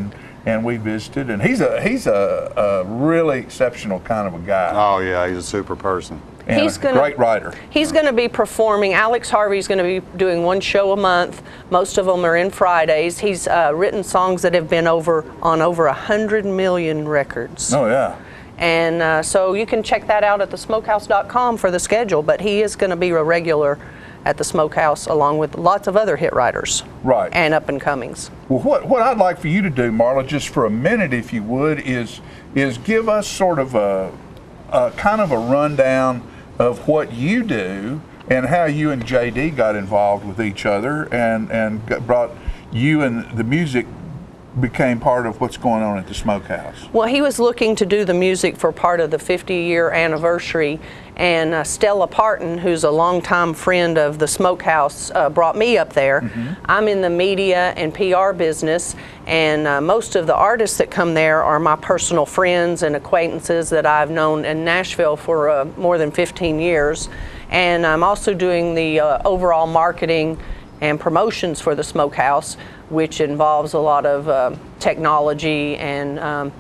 and we visited. And he's a really exceptional kind of a guy. Oh yeah, he's a super person. And he's a great writer. He's going to be performing. Alex Harvey's going to be doing one show a month. Most of them are in Fridays. He's written songs that have been on over 100 million records. Oh yeah. And so you can check that out at thesmokehouse.com for the schedule. But he is going to be a regular at the Smokehouse, along with lots of other hit writers. Right. And up and comings. Well, what I'd like for you to do, Marla, just for a minute, if you would, is give us sort of a kind of a rundown of what you do and how you and JD got involved with each other and brought you and the music became part of what's going on at the Smokehouse. Well, he was looking to do the music for part of the 50-year anniversary, and Stella Parton, who's a longtime friend of the Smokehouse, brought me up there. Mm-hmm. I'm in the media and PR business, and most of the artists that come there are my personal friends and acquaintances that I've known in Nashville for more than 15 years. And I'm also doing the overall marketing and promotions for the Smokehouse, which involves a lot of technology, and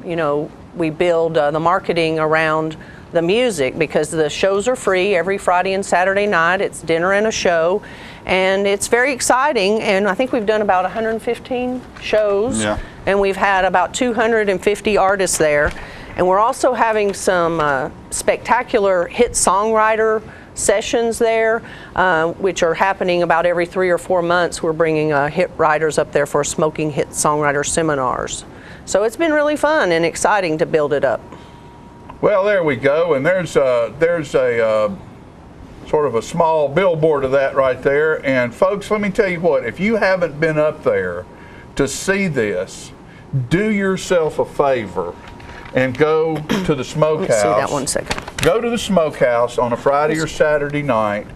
we build the marketing around the music, because the shows are free every Friday and Saturday night. It's dinner and a show, and it's very exciting. And I think we've done about 115 shows, and we've had about 250 artists there. And we're also having some spectacular hit songwriter sessions there, which are happening about every 3 or 4 months. We're bringing hit writers up there for Smoking Hit Songwriter seminars. So it's been really fun and exciting to build it up. Well, there we go, and there's a sort of a small billboard of that right there. And folks, let me tell you what, if you haven't been up there to see this, do yourself a favor and go to the Smokehouse. Let's see that 1 second. Go to the Smokehouse on a Friday or Saturday night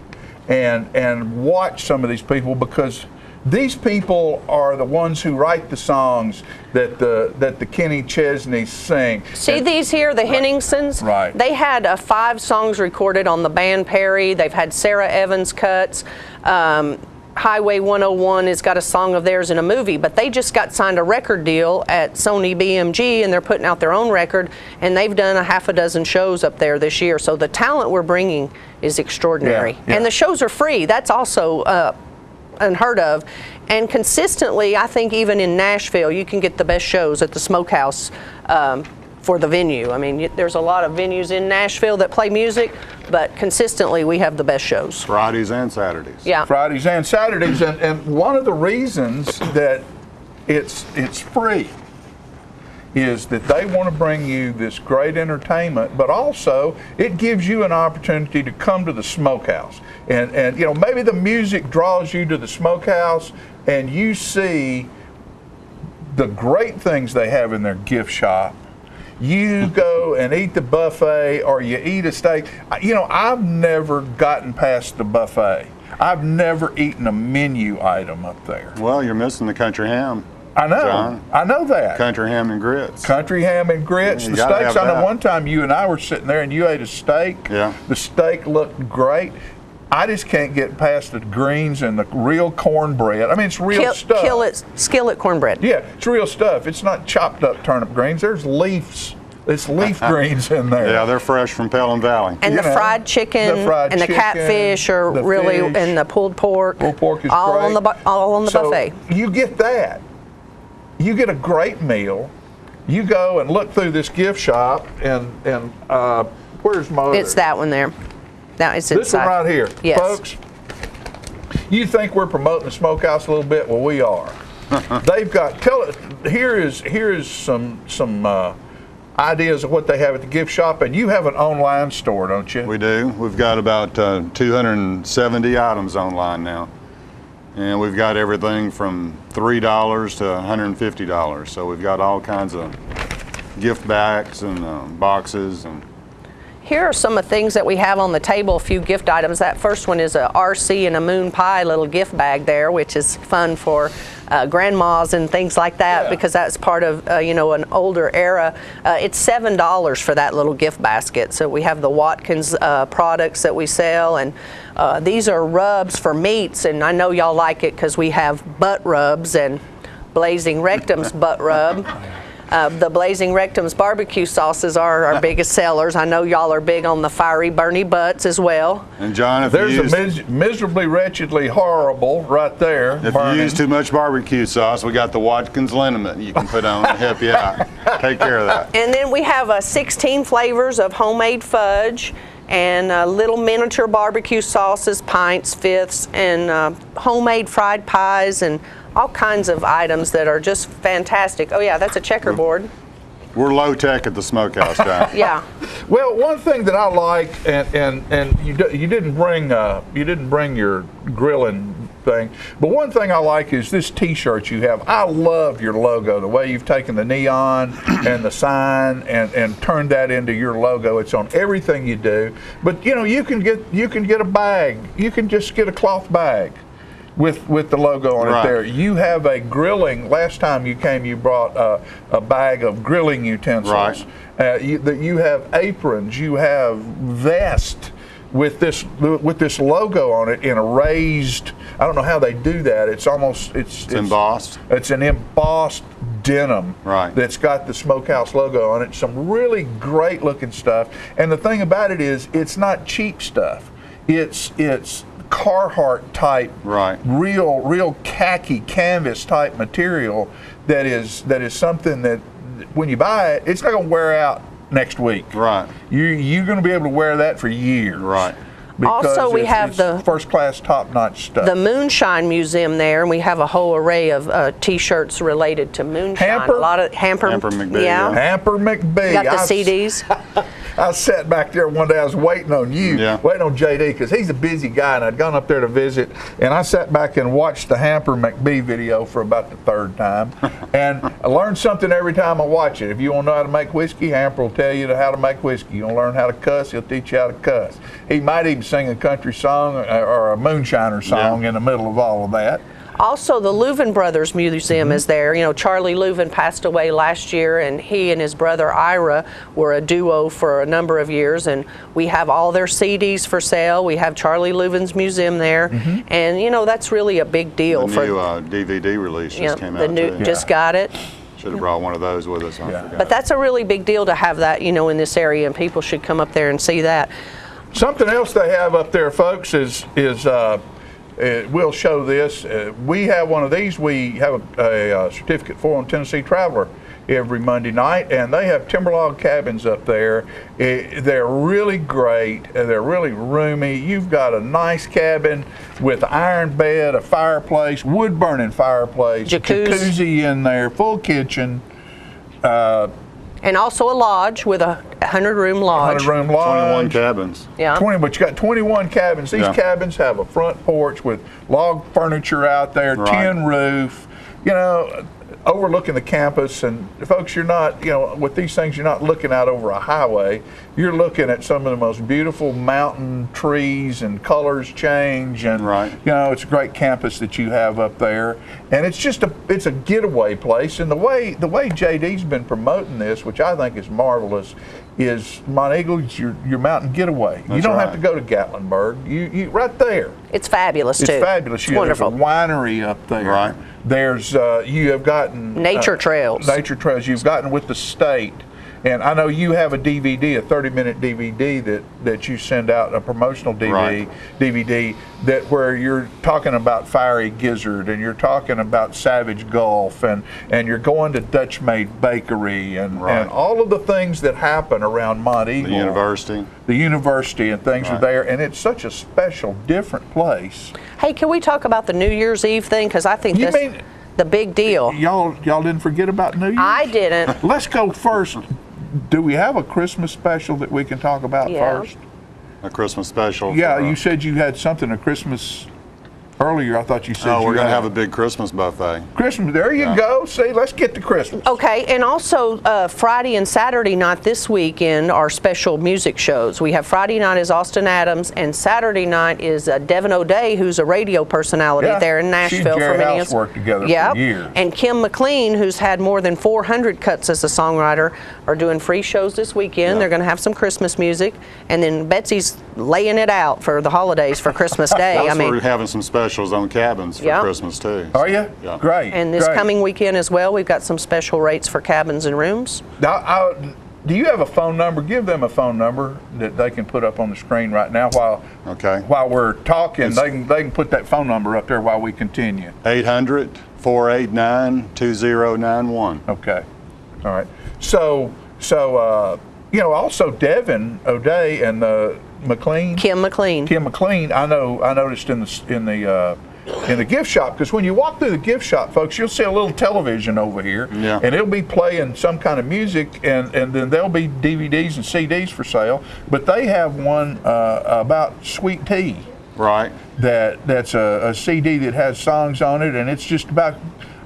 and watch some of these people, because these people are the ones who write the songs that the Kenny Chesney sing. See these here, the Henningsons? Right. They had 5 songs recorded on the band Perry. They've had Sarah Evans cuts. Highway 101 has got a song of theirs in a movie, but they just got signed a record deal at Sony BMG, and they're putting out their own record, and they've done a half a dozen shows up there this year. So the talent we're bringing is extraordinary. Yeah. And the shows are free. That's also unheard of. And consistently, I think even in Nashville, you can get the best shows at the Smokehouse for the venue. I mean, there's a lot of venues in Nashville that play music, but consistently we have the best shows. Fridays and Saturdays. Yeah. Fridays and Saturdays, and one of the reasons that it's free is that they want to bring you this great entertainment, but also it gives you an opportunity to come to the Smokehouse. And maybe the music draws you to the Smokehouse and you see the great things they have in their gift shop. You go and eat the buffet, or you eat a steak. I've never gotten past the buffet. I've never eaten a menu item up there. Well, you're missing the country ham. I know. John. I know that. Country ham and grits. Country ham and grits. Yeah, the steaks. I know one time you and I were sitting there and you ate a steak. Yeah. The steak looked great. I just can't get past the greens and the real cornbread. I mean, it's real stuff. Skillet cornbread. Yeah, it's real stuff. It's not chopped up turnip greens. There's leaves. It's leaf greens in there. Yeah, they're fresh from Pelham Valley. And the fried chicken and the catfish are really, and the pulled pork. Pulled pork is all great. all on the so buffet. You get that. You get a great meal. You go and look through this gift shop, and where's my? It's that one there. That is this one right here, yes. Folks. You think we're promoting the Smokehouse a little bit? Well, we are. They've got. Here is some ideas of what they have at the gift shop, and you have an online store, don't you? We do. We've got about 270 items online now. And we've got everything from $3 to $150. So we've got all kinds of gift bags and boxes. And here are some of the things that we have on the table, a few gift items. That first one is a RC and a moon pie little gift bag there, which is fun for grandmas and things like that, because that's part of you know, an older era. It's $7 for that little gift basket. So we have the Watkins products that we sell, and these are rubs for meats, and I know y'all like it because we have butt rubs and Blazing Rectum's butt rub. The Blazing Rectum's barbecue sauces are our biggest sellers. I know y'all are big on the fiery Bernie butts as well. And John, if there's you a miserably, wretchedly horrible right there. If you use too much barbecue sauce, we got the Watkins liniment you can put on to help you out. Take care of that. And then we have 16 flavors of homemade fudge and little miniature barbecue sauces, pints, fifths, and homemade fried pies, and all kinds of items that are just fantastic. Oh yeah, that's a checkerboard. We're low tech at the smokehouse, John. Yeah. Well, one thing that I like, and you didn't bring your grilling thing, but one thing I like is this T-shirt you have. I love your logo, the way you've taken the neon and the sign and turned that into your logo. It's on everything you do. But you know, you can get a bag. You can just get a cloth bag with the logo on it there. You have a grilling, last time you came you brought a bag of grilling utensils. Right. You have aprons, you have vest with this logo on it in a raised, I don't know how they do that. It's almost, it's embossed. It's an embossed denim that's got the Smokehouse logo on it. Some really great looking stuff. And the thing about it is, it's not cheap stuff. It's Carhartt type, real khaki canvas type material that is something that when you buy it, it's not going to wear out next week. Right. You're going to be able to wear that for years. Right. Also, we have the first class, top notch stuff. The Moonshine Museum there, and we have a whole array of T-shirts related to moonshine. Hamper? A lot of Hamper McBee. Yeah. Hamper McBee. Got the CDs. I sat back there one day, I was waiting on you, waiting on JD, because he's a busy guy, and I'd gone up there to visit, and I sat back and watched the Hamper McBee video for about the third time, and I learned something every time I watch it. If you want to know how to make whiskey, Hamper will tell you how to make whiskey. You want to learn how to cuss, he'll teach you how to cuss. He might even sing a country song or a moonshiner song in the middle of all of that. Also, the Leuven Brothers Museum is there. You know, Charlie Leuven passed away last year, and he and his brother Ira were a duo for a number of years, and we have all their CDs for sale. We have Charlie Leuven's museum there, and you know, that's really a big deal. The new DVD release just came out too. Just got it. Should have brought one of those with us. I forgot. But that's a really big deal to have that, you know, in this area, and people should come up there and see that. Something else they have up there, folks, is we'll show this. We have one of these. We have a certificate for on Tennessee Traveler every Monday night, and they have timberlog cabins up there. They're really great. They're really roomy. You've got a nice cabin with an iron bed, a fireplace, wood-burning fireplace, jacuzzi in there, full kitchen. And also a lodge with a 100-room lodge. 100-room lodge. 21 cabins. Yeah. But you got 21 cabins. These cabins have a front porch with log furniture out there, tin roof, you know, overlooking the campus. And folks, you're not, you know, with these things, you're not looking out over a highway. You're looking at some of the most beautiful mountain trees and colors change. And, you know, it's a great campus that you have up there. And it's just it's a getaway place. And the way JD's been promoting this, which I think is marvelous, is Monteagle's your mountain getaway. You don't have to go to Gatlinburg. You right there. It's fabulous too. It's fabulous. It's wonderful. There's a winery up there. Right. There's you have gotten nature trails. Nature trails. You've gotten with the state. And I know you have a DVD, a 30-minute DVD that you send out, a promotional DVD that where you're talking about Fiery Gizzard and you're talking about Savage Gulf and you're going to Dutch Made Bakery and all of the things that happen around Monteagle. The university and things are there, and it's such a special, different place. Hey, can we talk about the New Year's Eve thing? Because I think that's the big deal. Y'all didn't forget about New Year's? I didn't. Let's go first. Do we have a Christmas special that we can talk about first? A Christmas special? Yeah, you said you had something, a Christmas Earlier, I thought you said Oh, you we're going to had have a big Christmas buffet. Christmas. There you go. See, let's get to Christmas. Okay, and also Friday and Saturday night this weekend are special music shows. We have Friday night is Austin Adams, and Saturday night is Devin O'Day, who's a radio personality there in Nashville. She and Jerry for many House worked together Yep. for years. And Kim McLean, who's had more than 400 cuts as a songwriter, are doing free shows this weekend. They're going to have some Christmas music, and then Betsy's laying it out for the holidays for Christmas Day. Plus, we're having some specials on cabins for Christmas too. Are you? Yeah. Great. And this great. coming weekend as well, we've got some special rates for cabins and rooms. Now, do you have a phone number? Give them a phone number that they can put up on the screen right now while we're talking. They can put that phone number up there while we continue. 800-489-2091. Okay. All right. So also Devin O'Day and McLean. Kim McLean. I noticed in the gift shop, because when you walk through the gift shop, folks, you'll see a little television over here, and it'll be playing some kind of music, and then there'll be DVDs and CDs for sale. But they have one about sweet tea. Right. That's a CD that has songs on it, and it's just about,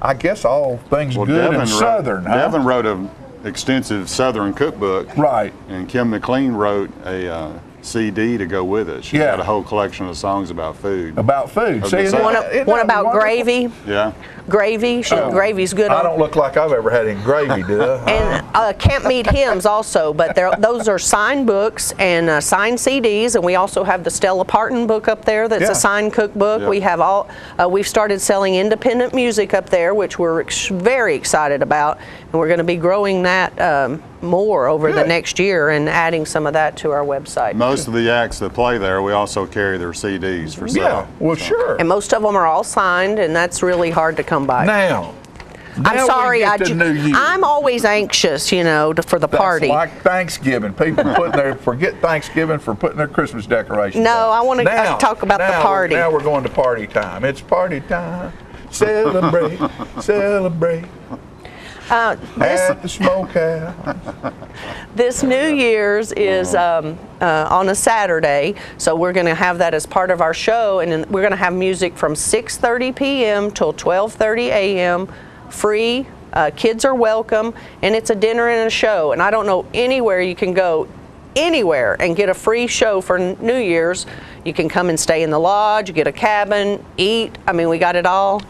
I guess, all things good and Southern. Devin wrote an extensive Southern cookbook. Right. And Kim McLean wrote a CD to go with it. She's got a whole collection of songs about food. About food. See, one about gravy. Yeah. Gravy. Gravy's good. I don't look like I've ever had any gravy, do I? And Camp Meet Hymns also, but those are signed books and signed CDs, and we also have the Stella Parton book up there that's a signed cookbook. Yeah. We have we've started selling independent music up there, which we're very excited about, and we're going to be growing that more over the next year and adding some of that to our website. Most of the acts that play there, we also carry their CDs for sale. Yeah, well, sure. And most of them are all signed, and that's really hard to come by. Now I'm sorry, we get to New Year. I'm always anxious, for the party. That's like Thanksgiving. People forget Thanksgiving for putting their Christmas decorations No, up. I want to talk about the party. Now we're going to party time. It's party time. Celebrate, celebrate. At the smokehouse. This New Year's is on a Saturday, so we're going to have that as part of our show, and then we're going to have music from 6:30 p.m. till 12:30 a.m. free. Kids are welcome, and it's a dinner and a show. And I don't know anywhere you can go anywhere and get a free show for New Year's. You can come and stay in the lodge, get a cabin, eat. I mean, we got it all.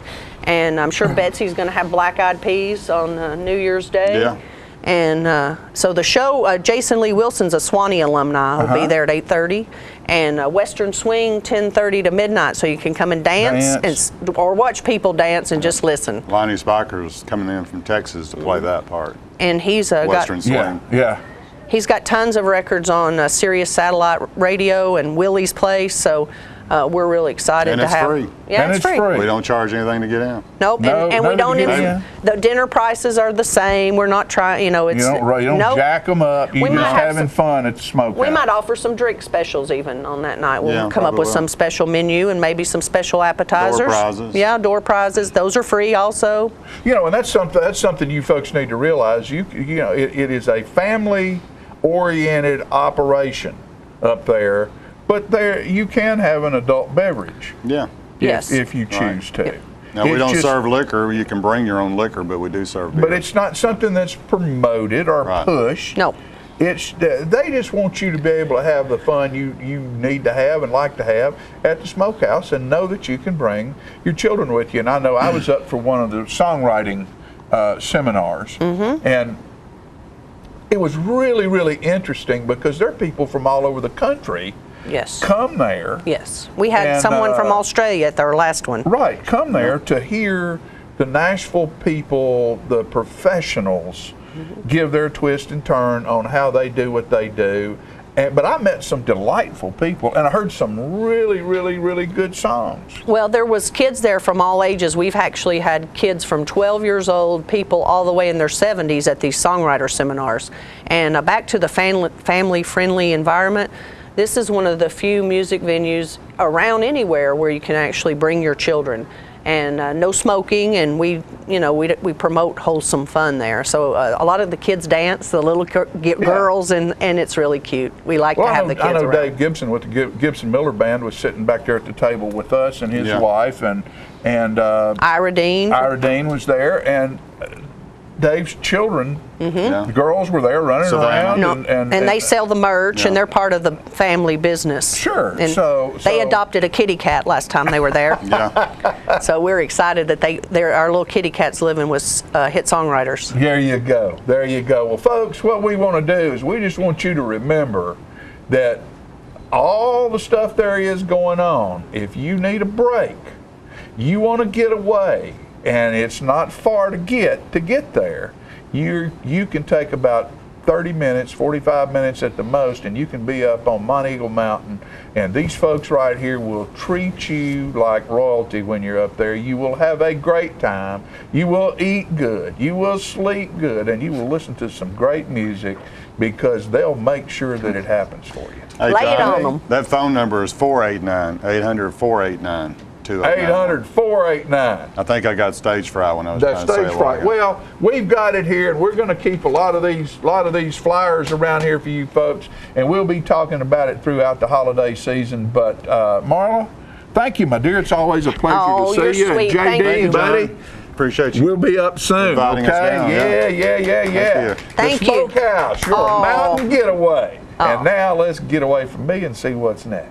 And I'm sure Betsy's going to have black-eyed peas on New Year's Day. Yeah. And so the show, Jason Lee Wilson's a Swanee alumni. Will be there at 8:30. And Western Swing, 10:30 to midnight. So you can come and dance. Or watch people dance and just listen. Lonnie Spiker's coming in from Texas to play that part. And he's Western Swing. Yeah. He's got tons of records on Sirius Satellite Radio and Willie's Place. So we're really excited to have. Free. Yeah, it's free. We don't charge anything to get in. Nope, and we don't even. The dinner prices are the same. We're not trying. It's you don't jack them up. You're just having fun at the smokehouse. We might offer some drink specials even on that night. We'll come up with some special menu and maybe some special appetizers. Door prizes. Yeah, door prizes. Those are free also. And that's something you folks need to realize. It is a family-oriented operation up there. But you can have an adult beverage. Yeah. If you choose to. Yep. Now, we don't serve liquor. You can bring your own liquor, but we do serve beer. But it's not something that's promoted or pushed. No. They just want you to be able to have the fun you need to have and like to have at the smokehouse, and know that you can bring your children with you. And I know I was up for one of the songwriting seminars, and it was really, really interesting because there are people from all over the country come there. Yes. We had someone from Australia at our last one. Right. Come there to hear the Nashville people, the professionals, give their twist and turn on how they do what they do. But I met some delightful people, and I heard some really, really, really good songs. Well, there was kids there from all ages. We've actually had kids from 12 years old, people all the way in their 70s at these songwriter seminars. And back to the family-friendly environment, this is one of the few music venues around anywhere where you can actually bring your children. and no smoking, and we promote wholesome fun there. So a lot of the kids dance, the little girls, and it's really cute. We like to have the kids I know around. Dave Gibson with the Gibson Miller Band was sitting back there at the table with us and his wife, and Ira Dean was there, and Dave's children, the girls were there running around. And they sell the merch, and they're part of the family business. Sure. And they adopted a kitty cat last time they were there. So we're excited that our little kitty cats living with hit songwriters. There you go. There you go. Well, folks, what we want to do is we just want you to remember that all the stuff there is going on, if you need a break, you want to get away, and it's not far to get there, you can take about 30 minutes, 45 minutes at the most, and you can be up on Monteagle Mountain, and these folks right here will treat you like royalty when you're up there. You will have a great time. You will eat good. You will sleep good, and you will listen to some great music, because they'll make sure that it happens for you. Hey, lay it on them. That phone number is 489-800-489. 800-489. I think I got stage fright when I was trying to say stage fright. Well, we've got it here, and we're going to keep a lot of these flyers around here for you folks, and we'll be talking about it throughout the holiday season. But Marla, thank you, my dear. It's always a pleasure to see you. Sweet. And JD, buddy. Appreciate you. We'll be up soon. Inviting us down, Yeah. Thank you. The Smokehouse, your mountain getaway. And now let's get away from me and see what's next.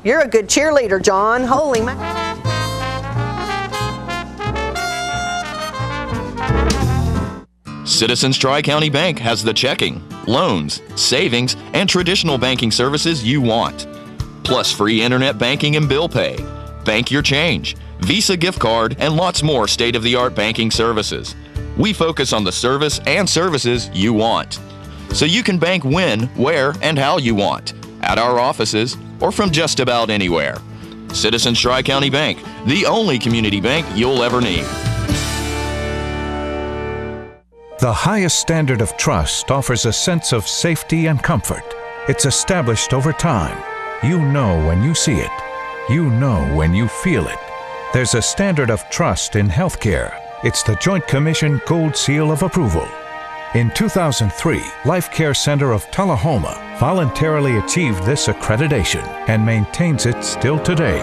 You're a good cheerleader, John. Holy man. Citizens Tri-County Bank has the checking, loans, savings, and traditional banking services you want. Plus free internet banking and bill pay, bank your change, Visa gift card, and lots more state-of-the-art banking services. We focus on the service and services you want. So you can bank when, where, and how you want. At our offices, or from just about anywhere. Citizens Tri-County Bank, the only community bank you'll ever need. The highest standard of trust offers a sense of safety and comfort. It's established over time. You know when you see it. You know when you feel it. There's a standard of trust in healthcare. It's the Joint Commission Gold Seal of Approval. In 2003, Life Care Center of Tullahoma voluntarily achieved this accreditation and maintains it still today.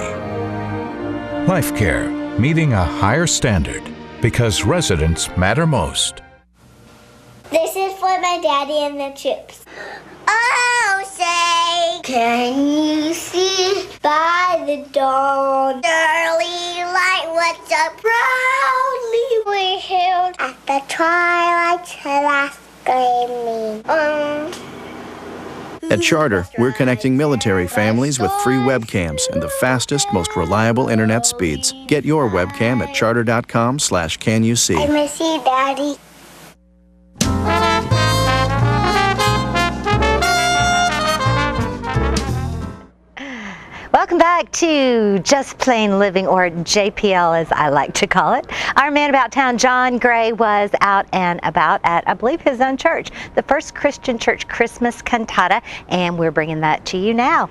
Life Care, meeting a higher standard because residents matter most. This is for my daddy and the chips. Oh, say, can you see by the dawn's early light what so proudly we hailed at the twilight's last gleaming? At Charter, we're connecting military families with free webcams and the fastest, most reliable internet speeds. Get your webcam at charter.com/canyousee. I miss you, Daddy. Welcome back to Just Plain Living, or JPL as I like to call it. Our man about town, John Gray, was out and about at, I believe, his own church, the First Christian Church Christmas Cantata, and we're bringing that to you now.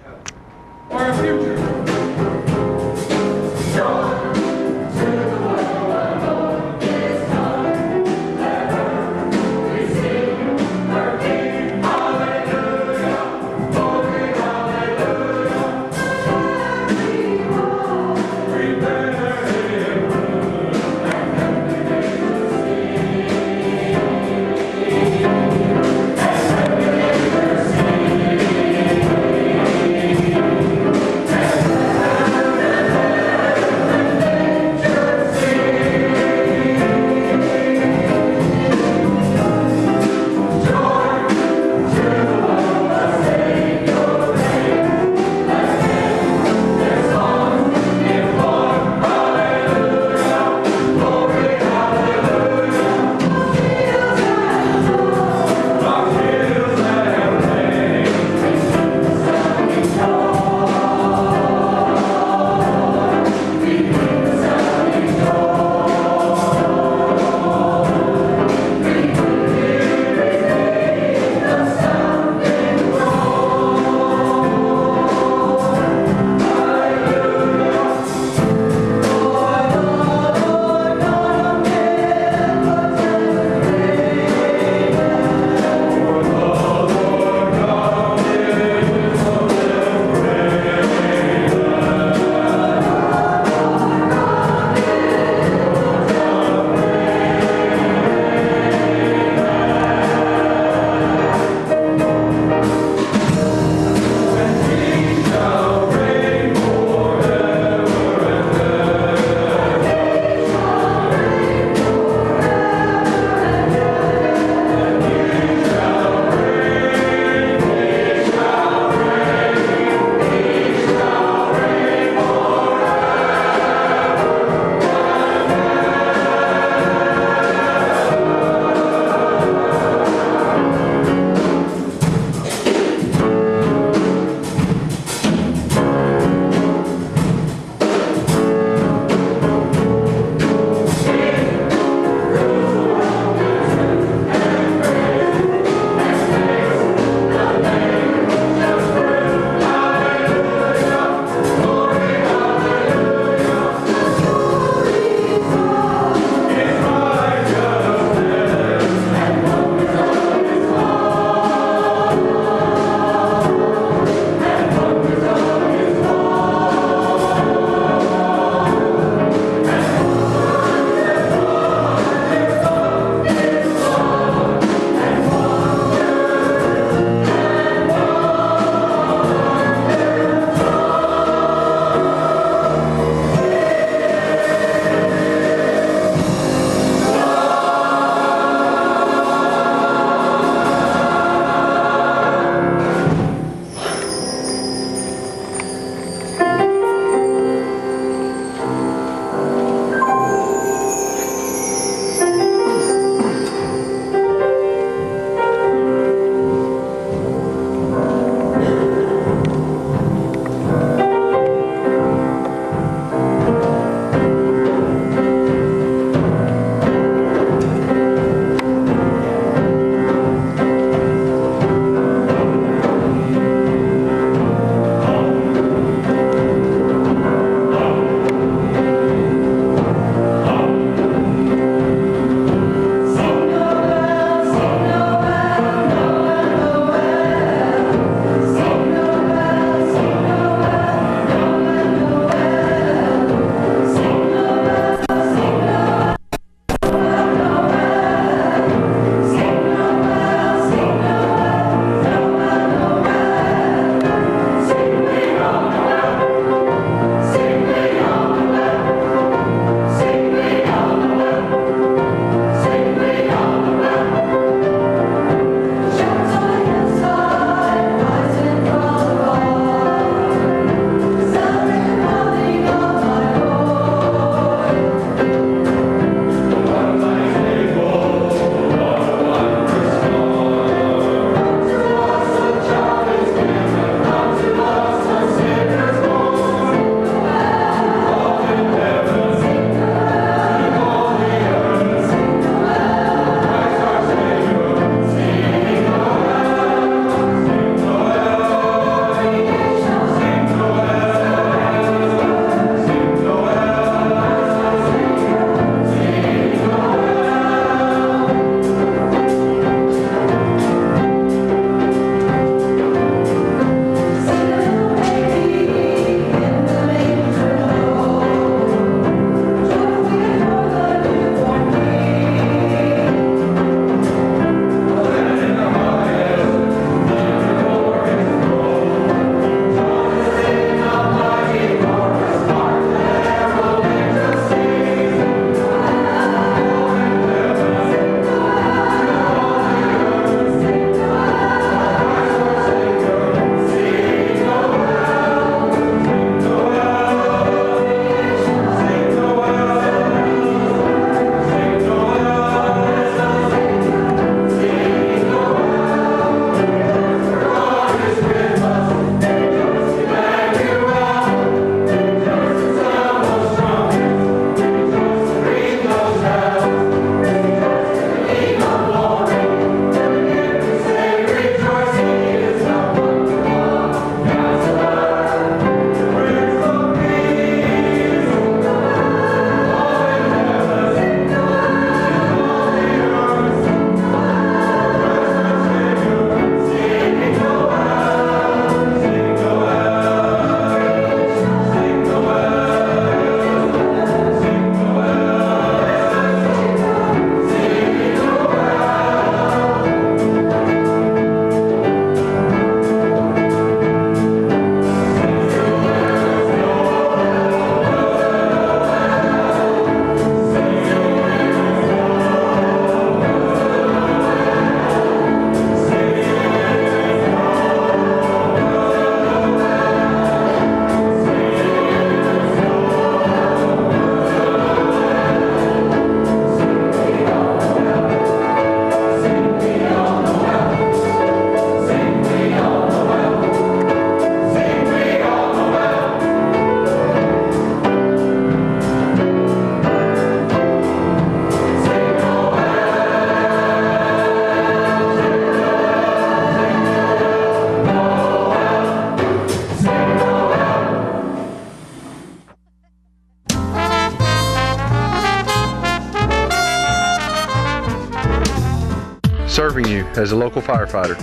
as a local firefighter.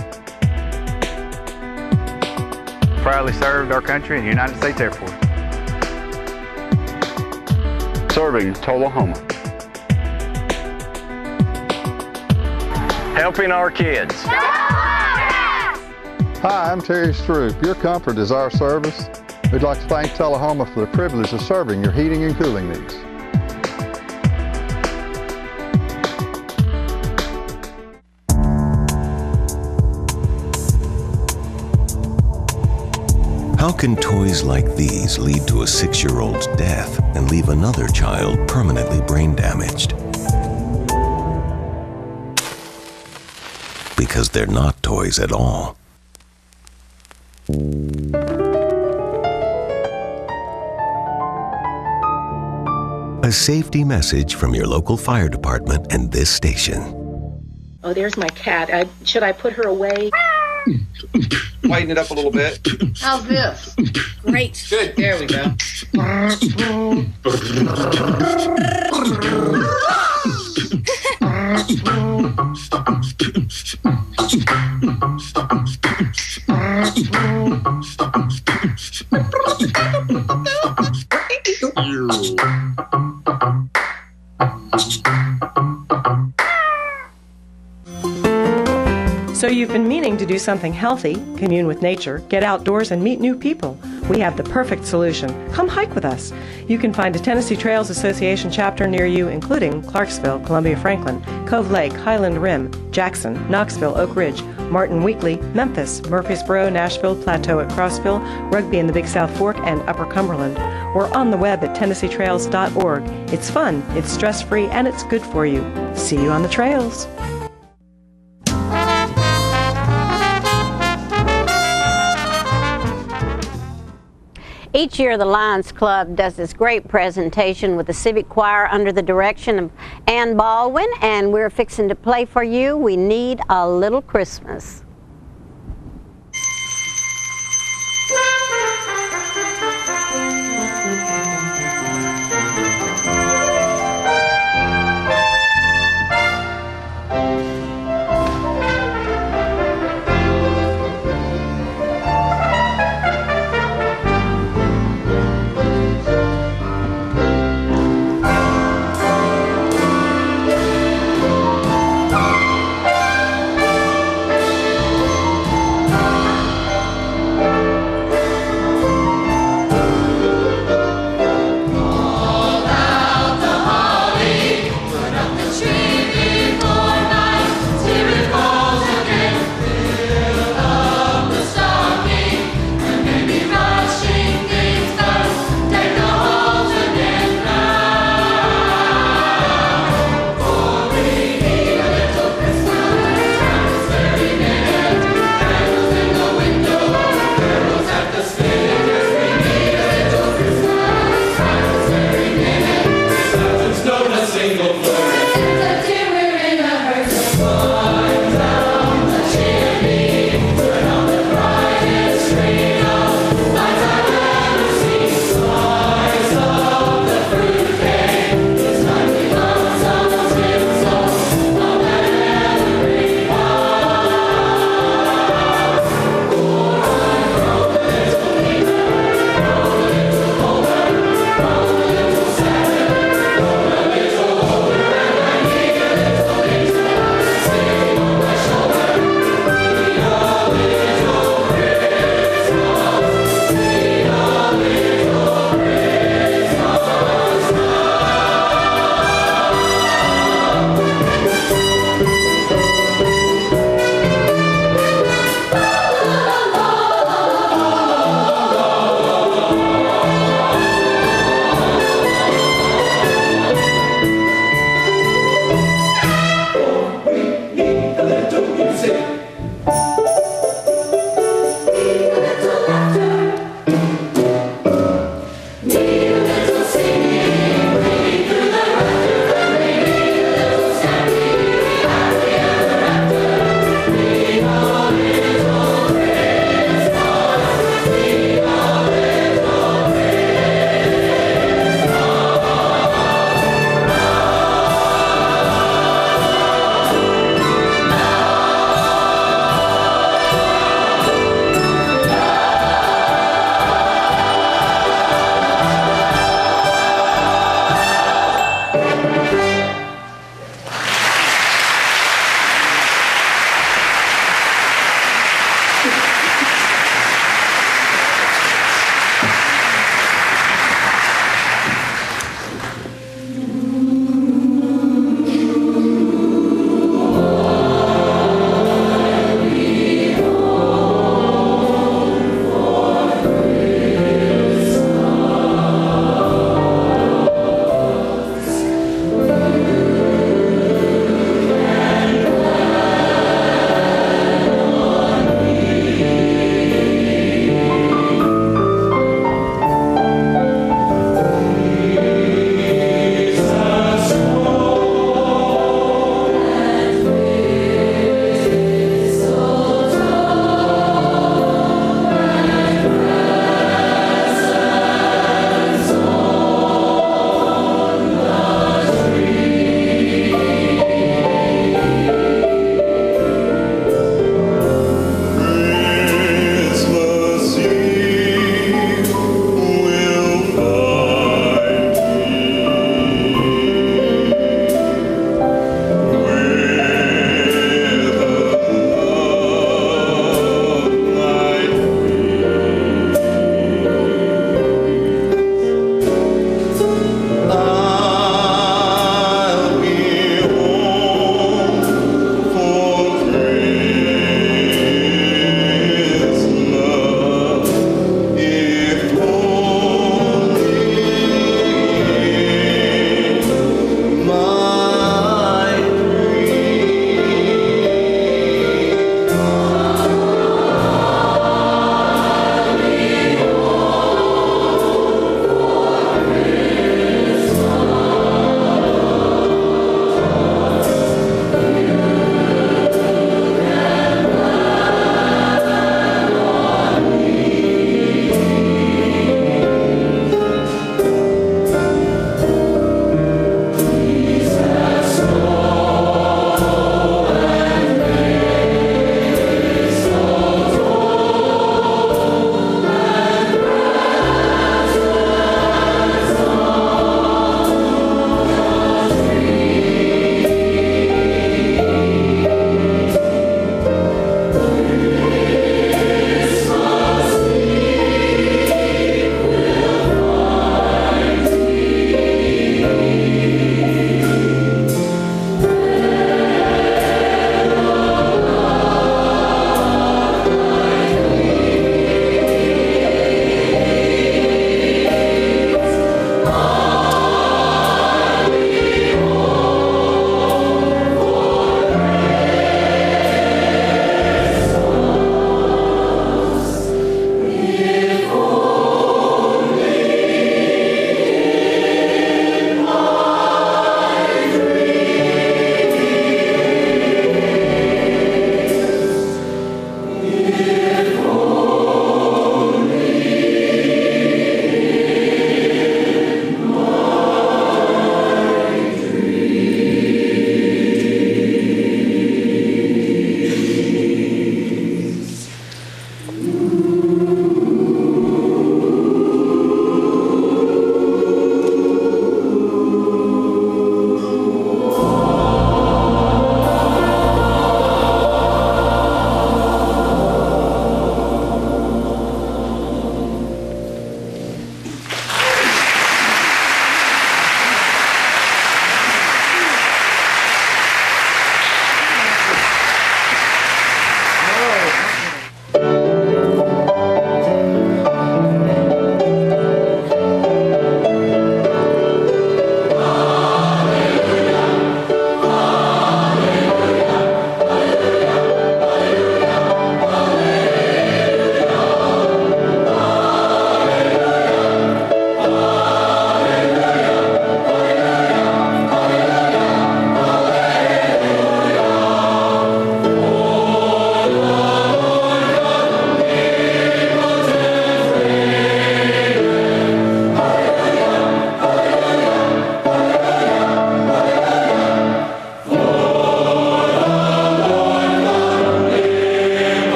Proudly served our country in the United States Air Force. Serving Tullahoma. Helping our kids. Hi, I'm Terry Stroop. Your comfort is our service. We'd like to thank Tullahoma for the privilege of serving your heating and cooling needs. How can toys like these lead to a 6-year-old's death and leave another child permanently brain damaged? Because they're not toys at all. A safety message from your local fire department and this station. Oh, there's my cat. Should I put her away? Lighten it up a little bit. How's this? Great. Good. There we go. So you've been meaning to do something healthy, commune with nature, get outdoors, and meet new people. We have the perfect solution. Come hike with us. You can find a Tennessee Trails Association chapter near you, including Clarksville, Columbia Franklin, Cove Lake, Highland Rim, Jackson, Knoxville, Oak Ridge, Martin Weekly, Memphis, Murfreesboro, Nashville, Plateau at Crossville, Rugby in the Big South Fork, and Upper Cumberland. We're on the web at TennesseeTrails.org. It's fun, it's stress-free, and it's good for you. See you on the trails. Each year, the Lions Club does this great presentation with the Civic Choir under the direction of Ann Baldwin, and we're fixing to play for you, We Need a Little Christmas.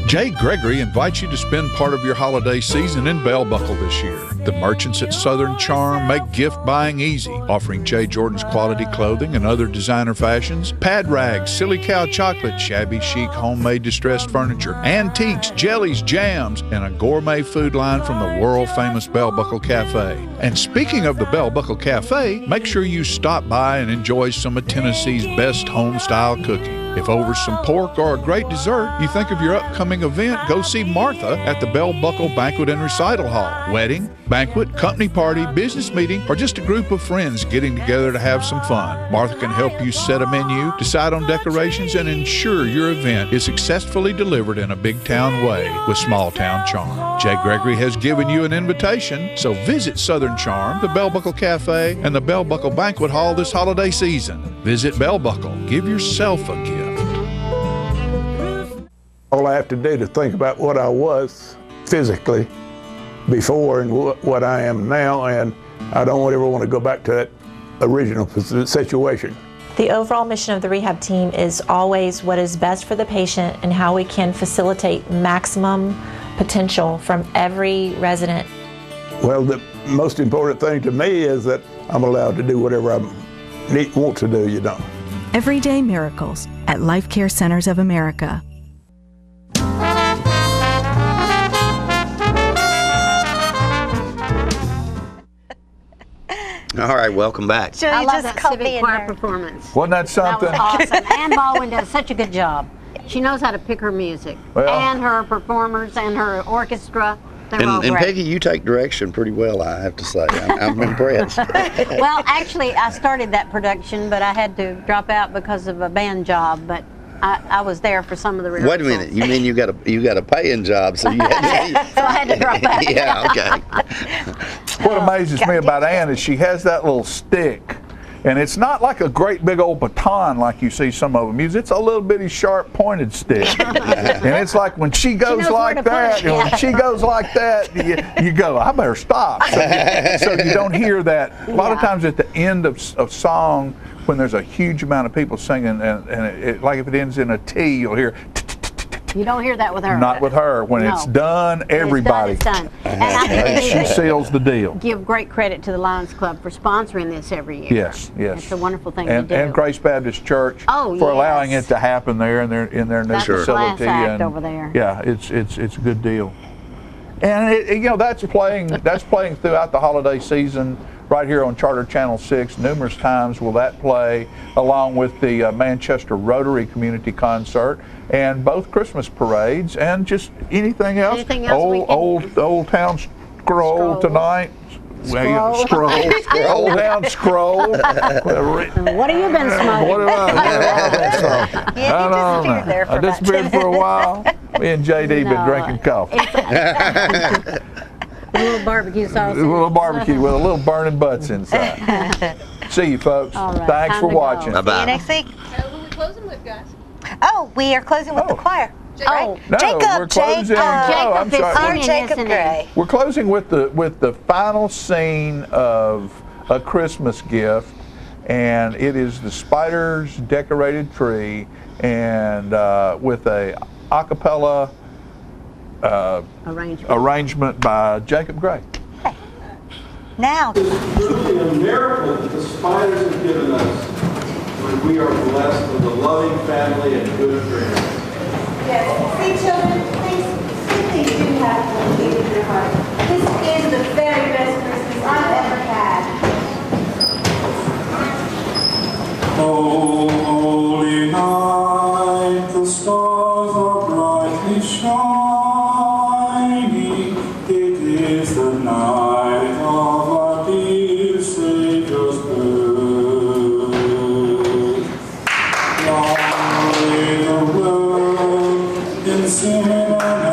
Jay Gregory invites you to spend part of your holiday season in Bell Buckle this year. The merchants at Southern Charm make gift buying easy, offering Jay Jordan's quality clothing and other designer fashions, pad rags, Silly Cow chocolate, shabby chic homemade distressed furniture, antiques, jellies, jams, and a gourmet food line from the world-famous Bell Buckle Cafe. And speaking of the Bell Buckle Cafe, make sure you stop by and enjoy some of Tennessee's best home-style cooking. If over some pork or a great dessert you think of your upcoming event, go see Martha at the Bell Buckle Banquet and Recital Hall. Wedding, banquet, company party, business meeting, or just a group of friends getting together to have some fun. Martha can help you set a menu, decide on decorations, and ensure your event is successfully delivered in a big town way with small town charm. Jay Gregory has given you an invitation, so visit Southern Charm, the Bell Buckle Cafe, and the Bell Buckle Banquet Hall this holiday season. Visit Bell Buckle. Give yourself a gift. All I have to do to think about what I was physically before and what I am now, and I don't ever want to go back to that original situation. The overall mission of the rehab team is always what is best for the patient and how we can facilitate maximum potential from every resident. Well, the most important thing to me is that I'm allowed to do whatever I want to do, you know. Everyday miracles at Life Care Centers of America. All right, welcome back. I love that civic choir performance. Wasn't that something? That was awesome. Ann Baldwin does such a good job. She knows how to pick her music. Well, and her performers and her orchestra. They're all and great. Peggy, you take direction pretty well, I have to say. I'm impressed. Well, actually, I started that production, but I had to drop out because of a band job. But I was there for some of the rehearsals. Wait a minute, you mean you got a paying job, so you had to... So I had to drop out. Yeah, okay. What amazes me about Ann is she has that little stick, and it's not like a great big old baton like you see some of them use. It's a little bitty sharp pointed stick, and it's like when she goes like that, when she goes like that, you go, I better stop, so you don't hear that. A lot of times at the end of song, when there's a huge amount of people singing, and it, like if it ends in a T, you'll hear. You don't hear that with her. Not with her. When it's done, everybody. It's done. And I think she seals the deal. Give great credit to the Lions Club for sponsoring this every year. Yes, yes. It's a wonderful thing and, to do. And Grace Baptist Church for allowing it to happen there in their new That's facility. a class act and over there. Yeah, it's a good deal. And that's playing throughout the holiday season. Right here on Charter Channel 6, numerous times will that play, along with the Manchester Rotary Community Concert, and both Christmas parades, and just anything else. Old Town Scroll tonight. Scroll. Old Town Scroll. What have you been smoking? What have I been smoking? I disappeared for a while. Me and JD been drinking coffee. A little barbecue sauce. A little barbecue with a little burning butts inside. See you, folks. All right, Thanks for watching. See you next week. Who are we closing with, guys? Oh, we are closing with the choir. Oh, no, we're closing. I'm sorry. Jacob Gray. We're closing with the final scene of A Christmas Gift, and it is the Spiders Decorated Tree, and with a a cappella arrangement by Jacob Gray. Okay. Now. It's truly a miracle that the Spiders have given us when we are blessed with a loving family and good friends. Yes. See, children, please do have to keep in your heart. This is the very best Christmas I've ever had. Oh, holy night, the stars are brightly shining. It is the night of our dear Savior's birth. Long lay the world in sin and